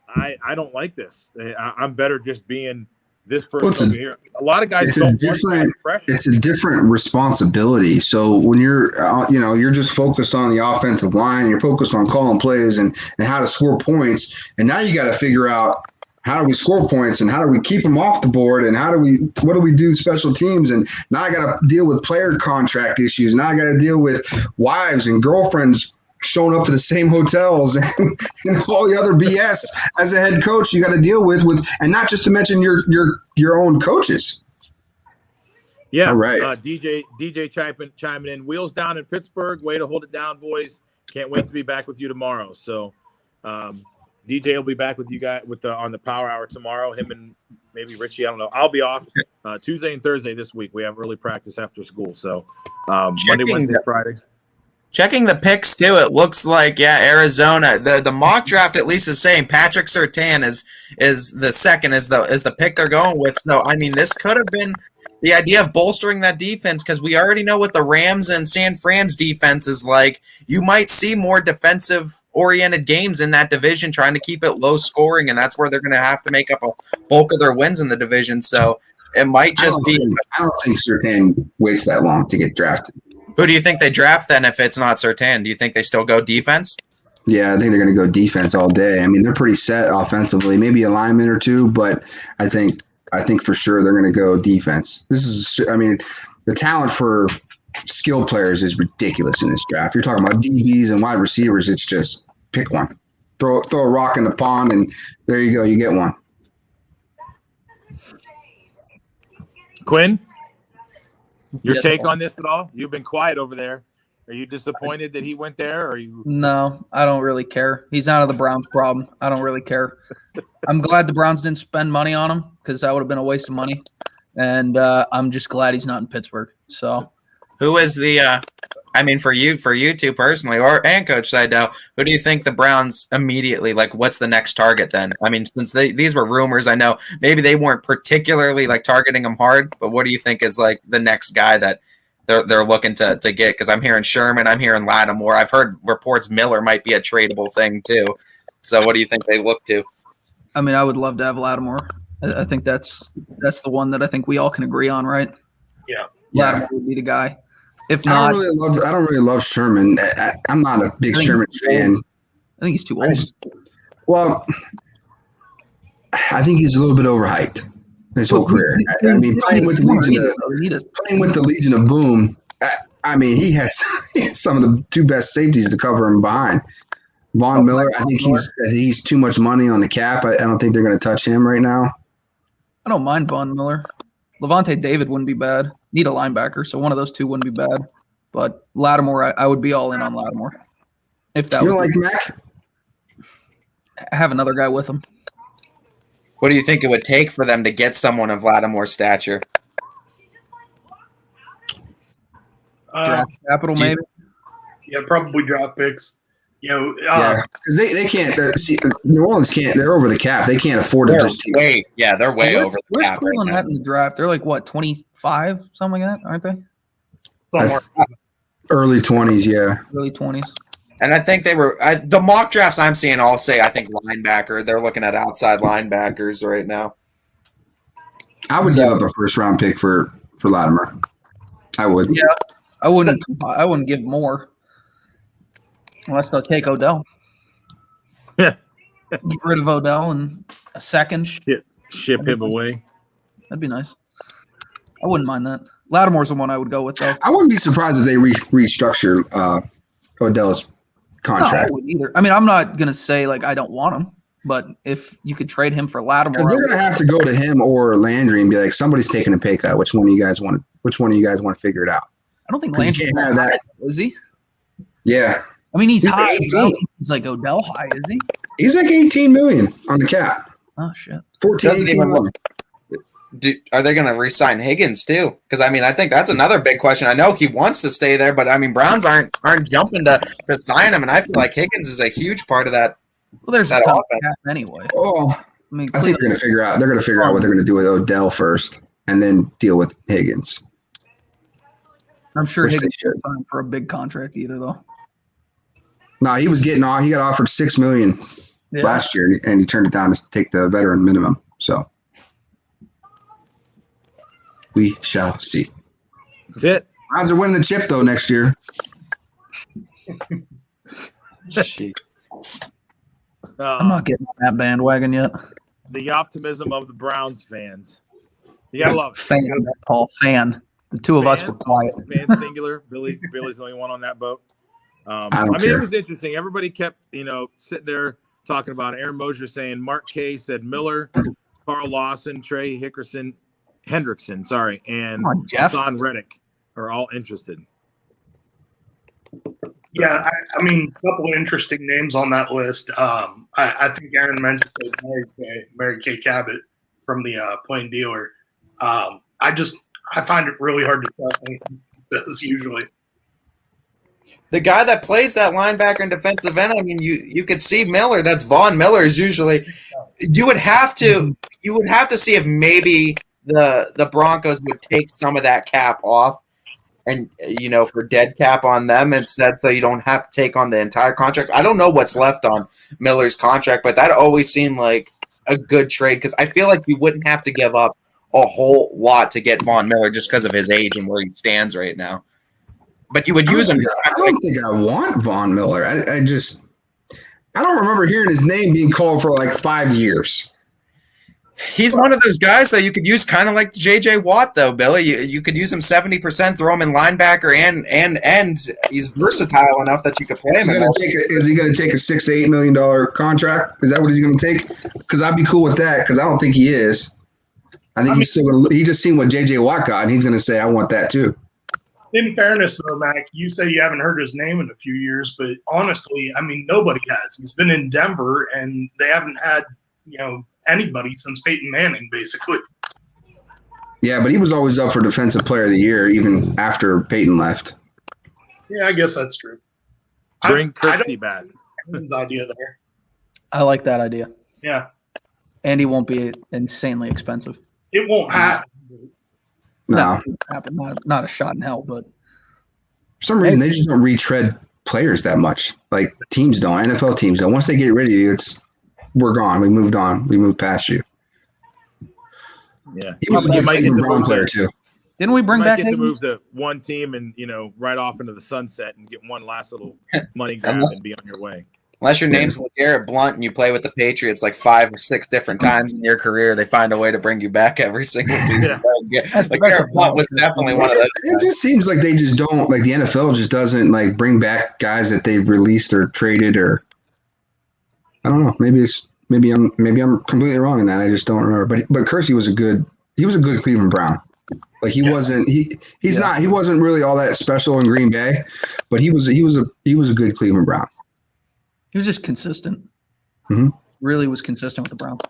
I don't like this. I'm better just being this person over here. A lot of guys don't want that pressure. It's a different responsibility. So when you're, you're just focused on the offensive line, you're focused on calling plays and how to score points. And now you got to figure out how do we score points and how do we keep them off the board and what do we do special teams? And now I got to deal with player contract issues. Now I got to deal with wives and girlfriends showing up to the same hotels and all the other BS as a head coach you got to deal with, and not just to mention your own coaches. Yeah. All right. DJ chiming in. Wheels down in Pittsburgh. Way to hold it down, boys. Can't wait to be back with you tomorrow. So DJ will be back with you guys on the Power Hour tomorrow. Him and maybe Richie. I don't know. I'll be off Tuesday and Thursday this week. We have early practice after school. So Monday, Wednesday, Friday. Checking the picks too, it looks like Arizona. The mock draft at least is saying Patrick Surtain is the second is the pick they're going with. So I mean, this could have been the idea of bolstering that defense because we already know what the Rams and San Fran's defense is like. You might see more defensive oriented games in that division, trying to keep it low scoring, and that's where they're going to have to make up a bulk of their wins in the division. So it might just be. I don't think Surtain waits that long to get drafted. Who do you think they draft then if it's not Surtain? Do you think they still go defense? Yeah, I think they're going to go defense all day. I mean, they're pretty set offensively, maybe a lineman or two, but I think for sure they're going to go defense. The talent for skill players is ridiculous in this draft. You're talking about DBs and wide receivers. It's just pick one, throw a rock in the pond, and there you go. You get one. Quinn? Your take on this at all? You've been quiet over there. Are you disappointed that he went there? Or are you? No, I don't really care. He's out of the Browns' problem. I don't really care. I'm glad the Browns didn't spend money on him because that would have been a waste of money. And I'm just glad he's not in Pittsburgh. So, who is the? For you two personally, and Coach Seidel, who do you think the Browns immediately what's the next target then? I mean, since these were rumors, I know maybe they weren't particularly targeting him hard, but what do you think is the next guy that they're looking to get? Because I'm hearing Sherman, I'm hearing Lattimore. I've heard reports Miller might be a tradable thing too. So what do you think they look to? I mean, I would love to have Lattimore. I think that's the one that I think we all can agree on, right? Yeah. Lattimore would be the guy. If I not, don't really love Sherman. I'm not a big Sherman fan. I think he's too old. I think he's a little bit overhyped his whole career. Playing with the Legion of Boom. He has some of the two best safeties to cover him behind. Von Miller, I think he's too much money on the cap. I don't think they're going to touch him right now. I don't mind Von Miller. Levante David wouldn't be bad. Need a linebacker, so one of those two wouldn't be bad. But Lattimore, I would be all in on Lattimore. If that you was don't like Mac? Have another guy with him. What do you think it would take for them to get someone of Lattimore's stature? Draft capital, maybe. Yeah, probably draft picks. Because they can't. New Orleans can't. They're over the cap. They can't afford to just. They're way over the cap. Where's Cleveland at in the draft? They're 25, something like that, aren't they? Early 20s, yeah. Early 20s. And I think they were the mock drafts I'm seeing all say I think linebacker. They're looking at outside linebackers right now. I would give up a first round pick for Latimer. I would. Yeah, I wouldn't give more. Unless they'll take Odell. Yeah. Get rid of Odell and a second. Ship him away. That'd be nice. I wouldn't mind that. Lattimore's the one I would go with, though. I wouldn't be surprised if they restructure Odell's contract. I wouldn't either. I mean, I'm not gonna say like I don't want him, but if you could trade him for Lattimore, Because they're gonna have to go to him or Landry and be like, somebody's taking a pay cut. Which one of you guys want to figure it out? I don't think 'Cause you Landry can't have that. is he? Yeah. I mean, he's He's high. like but I don't 18. think he's like Odell high, is he? He's like 18 million on the cap. Oh shit. 14, Doesn't 18 even million. Are they going to re-sign Higgins too? Because I mean, I think that's another big question. I know he wants to stay there, but I mean, Browns aren't jumping to sign him, and I feel like Higgins is a huge part of that. Well, there's that a ton offense. of cap anyway. Oh, I mean, I think they're gonna figure out. They're gonna figure out what they're gonna do with Odell first, and then deal with Higgins. I'm sure Which they Higgins should. should sign for a big contract either, though. No, he was getting off. He got offered $6 million last year, and he turned it down to take the veteran minimum. So we shall see. That's it. Browns are winning the chip though next year. I'm not getting on that bandwagon yet. The optimism of the Browns fans. You gotta love it. Fan, Paul, fan. The two of us were quiet. Fan singular. Billy's the only one on that boat. I mean, care. it was interesting. Everybody kept, sitting there talking about it. Aaron Mosier saying Mark Kay said Miller, Carl Lawson, Trey Hendrickson, and Come on, Jeff. Hassan Reddick are all interested. Yeah, I mean, a couple of interesting names on that list. I think Aaron mentioned Mary Kay Cabot from the Plain Dealer. I find it really hard to trust anything he says usually. The guy that plays that linebacker and defensive end, I mean, you could see Miller. That's Von Miller is usually. You would have to see if maybe the Broncos would take some of that cap off, and for dead cap on them instead, so you don't have to take on the entire contract. I don't know what's left on Miller's contract, but that always seemed like a good trade because I feel like you wouldn't have to give up a whole lot to get Von Miller just because of his age and where he stands right now. But you would use him. I don't think I want Von Miller. I don't remember hearing his name being called for like 5 years. He's one of those guys that you could use kind of like J.J. Watt, though, Billy. You could use him 70%, throw him in linebacker, and he's versatile enough that you could play him. Is he going to take a $6 to $8 million contract? Is that what he's going to take? Because I'd be cool with that. Because I don't think he is. I think he's still going to. He just seen what J.J. Watt got, and he's going to say, "I want that too." In fairness, though, Mac, you say you haven't heard his name in a few years, but honestly, I mean, nobody has. He's been in Denver, and they haven't had, anybody since Peyton Manning, basically. Yeah, but he was always up for Defensive Player of the Year, even after Peyton left. Yeah, I guess that's true. Bring Kirksey back. His idea there. I like that idea. Yeah. And he won't be insanely expensive. It won't happen. No. Happen. Not a shot in hell, but For some reason, they just don't retread players that much. Like teams don't. NFL teams don't. Once they get rid of you, we're gone. We moved on. We moved past you. Yeah, He was a good Cleveland Brown player too. Didn't we bring back get to Higgins? move to one team and right off into the sunset and get one last little money grab and be on your way. Unless your name's LeGarrette Blount and you play with the Patriots like 5 or 6 different times in your career, they find a way to bring you back every single season. LeGarrette Blount was definitely one of those. It just seems like they just don't like the NFL just doesn't like bring back guys that they've released or traded or I don't know. Maybe I'm completely wrong in that. I just don't remember. But Kersey was a good Cleveland Brown. Like he wasn't he wasn't really all that special in Green Bay, but he was a good Cleveland Brown. He was just consistent. Mm-hmm. Really was consistent with the Browns.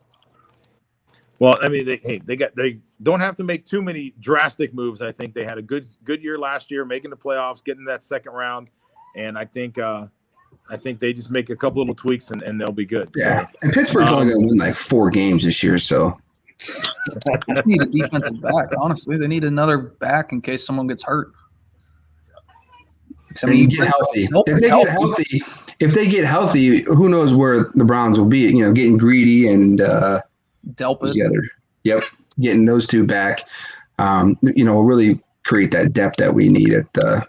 Well, I mean, they don't have to make too many drastic moves. I think they had a good year last year, making the playoffs, getting that second round, and I think they just make a couple little tweaks and they'll be good. Yeah, so, and Pittsburgh's only going to win like 4 games this year, so. They need a defensive back. Honestly, they need another back in case someone gets hurt. I mean, you get healthy. If they get healthy, who knows where the Browns will be? Getting Greedy and Delpit together. Yep, getting those two back. Will really create that depth that we need at the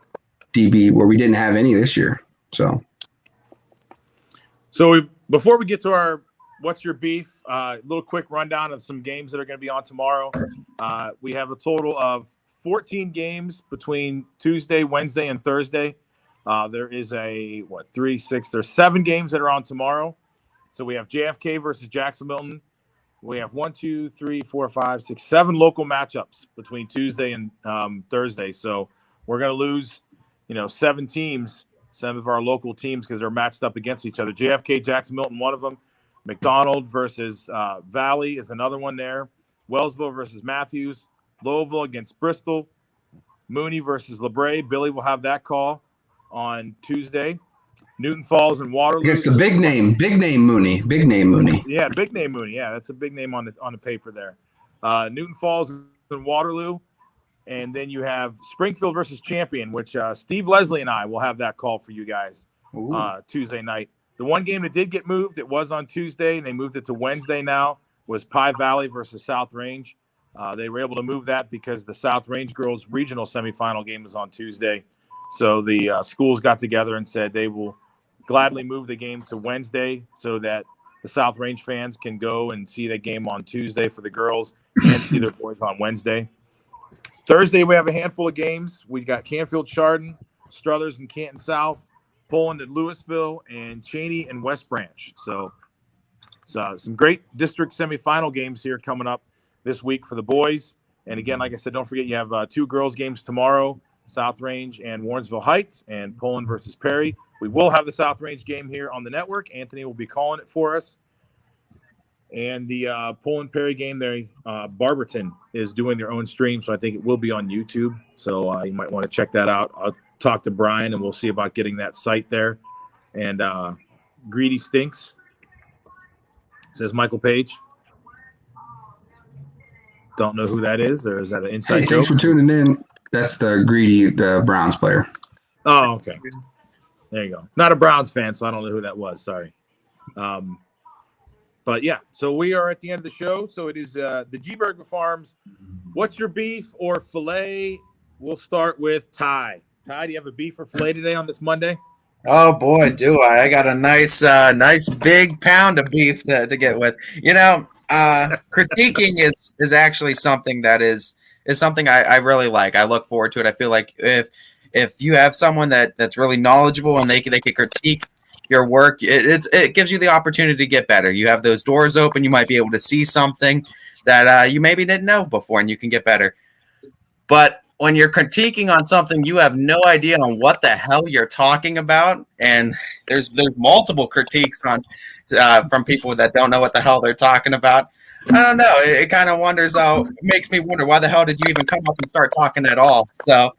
DB where we didn't have any this year. So before we get to our what's your beef, little quick rundown of some games that are going to be on tomorrow. We have a total of 14 games between Tuesday, Wednesday, and Thursday. There is there's 7 games that are on tomorrow. So we have JFK versus Jackson Milton. We have 7 local matchups between Tuesday and Thursday. So we're going to lose, 7 teams, some of our local teams, because they're matched up against each other. JFK, Jackson Milton, one of them. McDonald versus Valley is another one there. Wellsville versus Matthews. Lowellville against Bristol. Mooney versus LeBray. Billy will have that call on Tuesday. Newton Falls and Waterloo. It's the big name Mooney. Yeah, big name Mooney. Yeah, that's a big name on the paper there. Newton Falls and Waterloo. And then you have Springfield versus Champion, which Steve Leslie and I will have that call for you guys Tuesday night. The one game that did get moved, it was on Tuesday, and they moved it to Wednesday now, was Pie Valley versus South Range. They were able to move that because the South Range girls regional semifinal game is on Tuesday. So the schools got together and said they will gladly move the game to Wednesday so that the South Range fans can go and see the game on Tuesday for the girls and see their boys on Wednesday. Thursday, we have a handful of games. We got Canfield Chardon, Struthers and Canton South, Poland and Louisville, and Cheney and West Branch. So some great district semifinal games here coming up this week for the boys. And again, like I said, don't forget you have 2 girls games tomorrow, South Range and Warrensville Heights, and Poland versus Perry. We will have the South Range game here on the network. Anthony will be calling it for us. And the Poland Perry game there, Barberton is doing their own stream, so I think it will be on YouTube. So you might want to check that out. I'll talk to Brian, and we'll see about getting that site there. And Greedy Stinks, says Michael Page. Don't know who that is, or is that an inside joke? Thanks for tuning in. That's the Browns player. Oh, okay. There you go. Not a Browns fan, so I don't know who that was. Sorry. But yeah, so we are at the end of the show. So it is the G Burger Farms. What's your beef or filet? We'll start with Ty. Ty, do you have a beef or filet today on this Monday? Oh boy, do I! I got a nice big pound of beef to get with. Critiquing is actually something that is something I really like. I look forward to it. I feel like if you have someone that's really knowledgeable and they can critique your work, it gives you the opportunity to get better. You have those doors open. You might be able to see something that you maybe didn't know before, and you can get better. But when you're critiquing on something, you have no idea on what the hell you're talking about, and there's multiple critiques on from people that don't know what the hell they're talking about. I don't know. It kind of makes me wonder, why the hell did you even come up and start talking at all? So,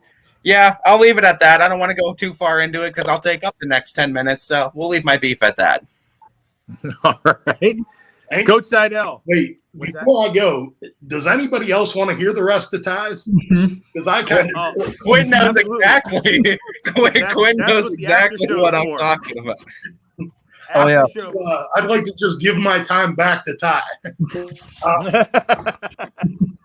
yeah, I'll leave it at that. I don't want to go too far into it because I'll take up the next 10 minutes. So we'll leave my beef at that. All right. Coach Seidel. Wait, before I go, does anybody else want to hear the rest of Ty's? Because I kind of Quinn knows exactly. Quinn knows exactly what I'm talking about. Oh yeah. I'd like to just give my time back to Ty.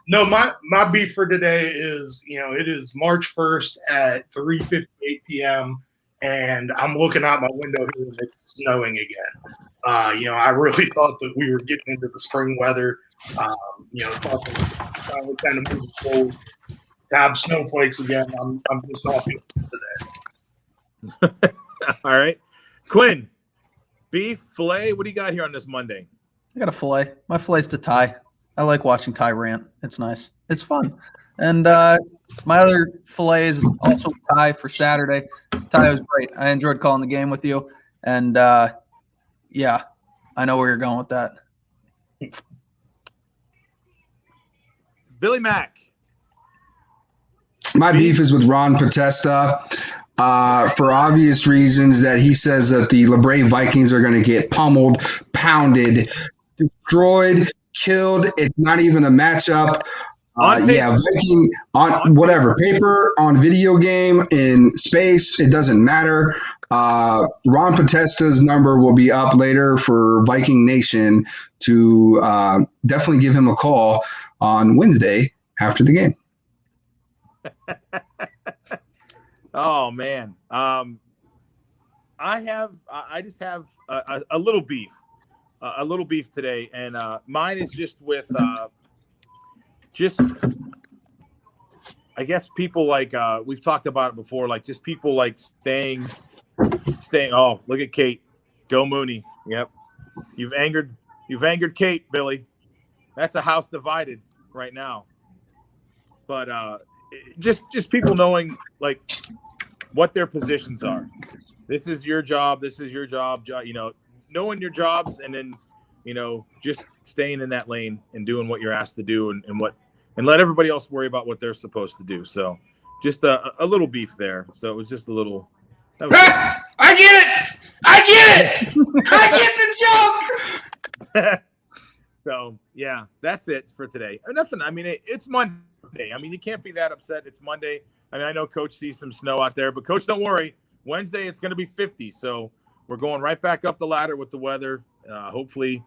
No, my beef for today is, it is March 1st at 3:58 p.m. and I'm looking out my window here and it's snowing again. I really thought that we were getting into the spring weather. Thought that we were kind of moving forward to have snowflakes again. I'm just not feeling it today. All right, Quinn. Beef, filet, what do you got here on this Monday? I got a filet. My filet's to Ty. I like watching Ty rant. It's nice. It's fun. And my other filet is also Ty for Saturday. Ty was great. I enjoyed calling the game with you. And, yeah, I know where you're going with that. Billy Mack. My beef is with Ron Podesta. For obvious reasons, that he says that the LeBray Vikings are going to get pummeled, pounded, destroyed, killed. It's not even a matchup. Viking on whatever, paper, on video game, in space, it doesn't matter. Ron Podesta's number will be up later for Viking Nation to definitely give him a call on Wednesday after the game. Oh man, I just have a little beef, today, and mine is just with I guess people like we've talked about it before, like just people like staying. Oh, look at Kate, go Mooney. Yep, you've angered Kate, Billy. That's a house divided right now. But just people knowing like what their positions are. This is your job. This is your job. You know, knowing your jobs, and then just staying in that lane and doing what you're asked to do, and let everybody else worry about what they're supposed to do. So just a little beef there. So it was just a little. I get it. I get the joke. So yeah, that's it for today. Nothing. I mean, it's Monday. I mean, you can't be that upset. It's Monday. I mean, I know Coach sees some snow out there, but Coach, don't worry. Wednesday it's going to be 50. So we're going right back up the ladder with the weather. Hopefully,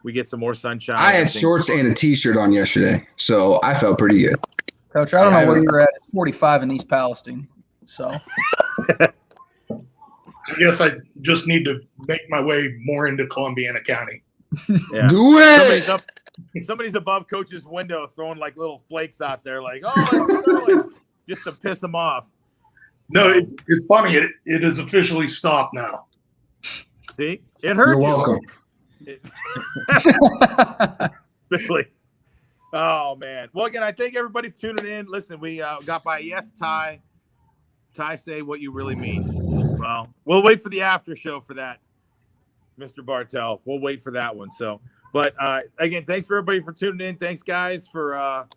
we get some more sunshine. I had shorts and a T-shirt on yesterday, so I felt pretty good. Coach, I don't know where you're at. It's 45 in East Palestine, so. I guess I just need to make my way more into Columbiana County. Yeah. Do it. Somebody's above Coach's window throwing like little flakes out there, like, oh, it's snowing, just to piss him off. No, it's funny. It is officially stopped now. See, it hurt. You're welcome. Really. Oh man. Well, again, I thank everybody for tuning in. Listen, we got by yes, Ty. Ty, say what you really mean. Well, we'll wait for the after show for that, Mr. Bartell. We'll wait for that one. So, but again, thanks for everybody for tuning in. Thanks, guys, for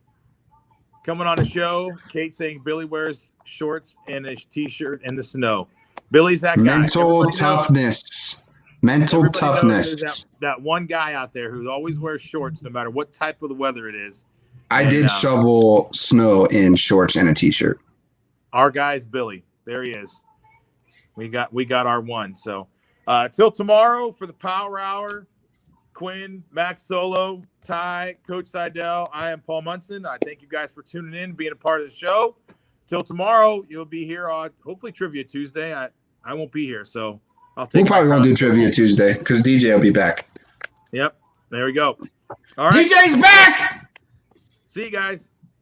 coming on the show. Kate saying Billy wears shorts and a T-shirt in the snow. Billy's that guy. Mental toughness. Mental toughness. That one guy out there who always wears shorts no matter what type of the weather it is. I did shovel snow in shorts and a T-shirt. Our guy's Billy. There he is. We got our one. So till tomorrow for the Power Hour, Quinn, Max Solo, Ty, Coach Seidel, I am Paul Munson. I thank you guys for tuning in, being a part of the show. Till tomorrow, you'll be here on hopefully Trivia Tuesday. I won't be here, so I'll take. We'll probably won't do Trivia Tuesday because DJ will be back. Yep, there we go. All right, DJ's back. See you guys.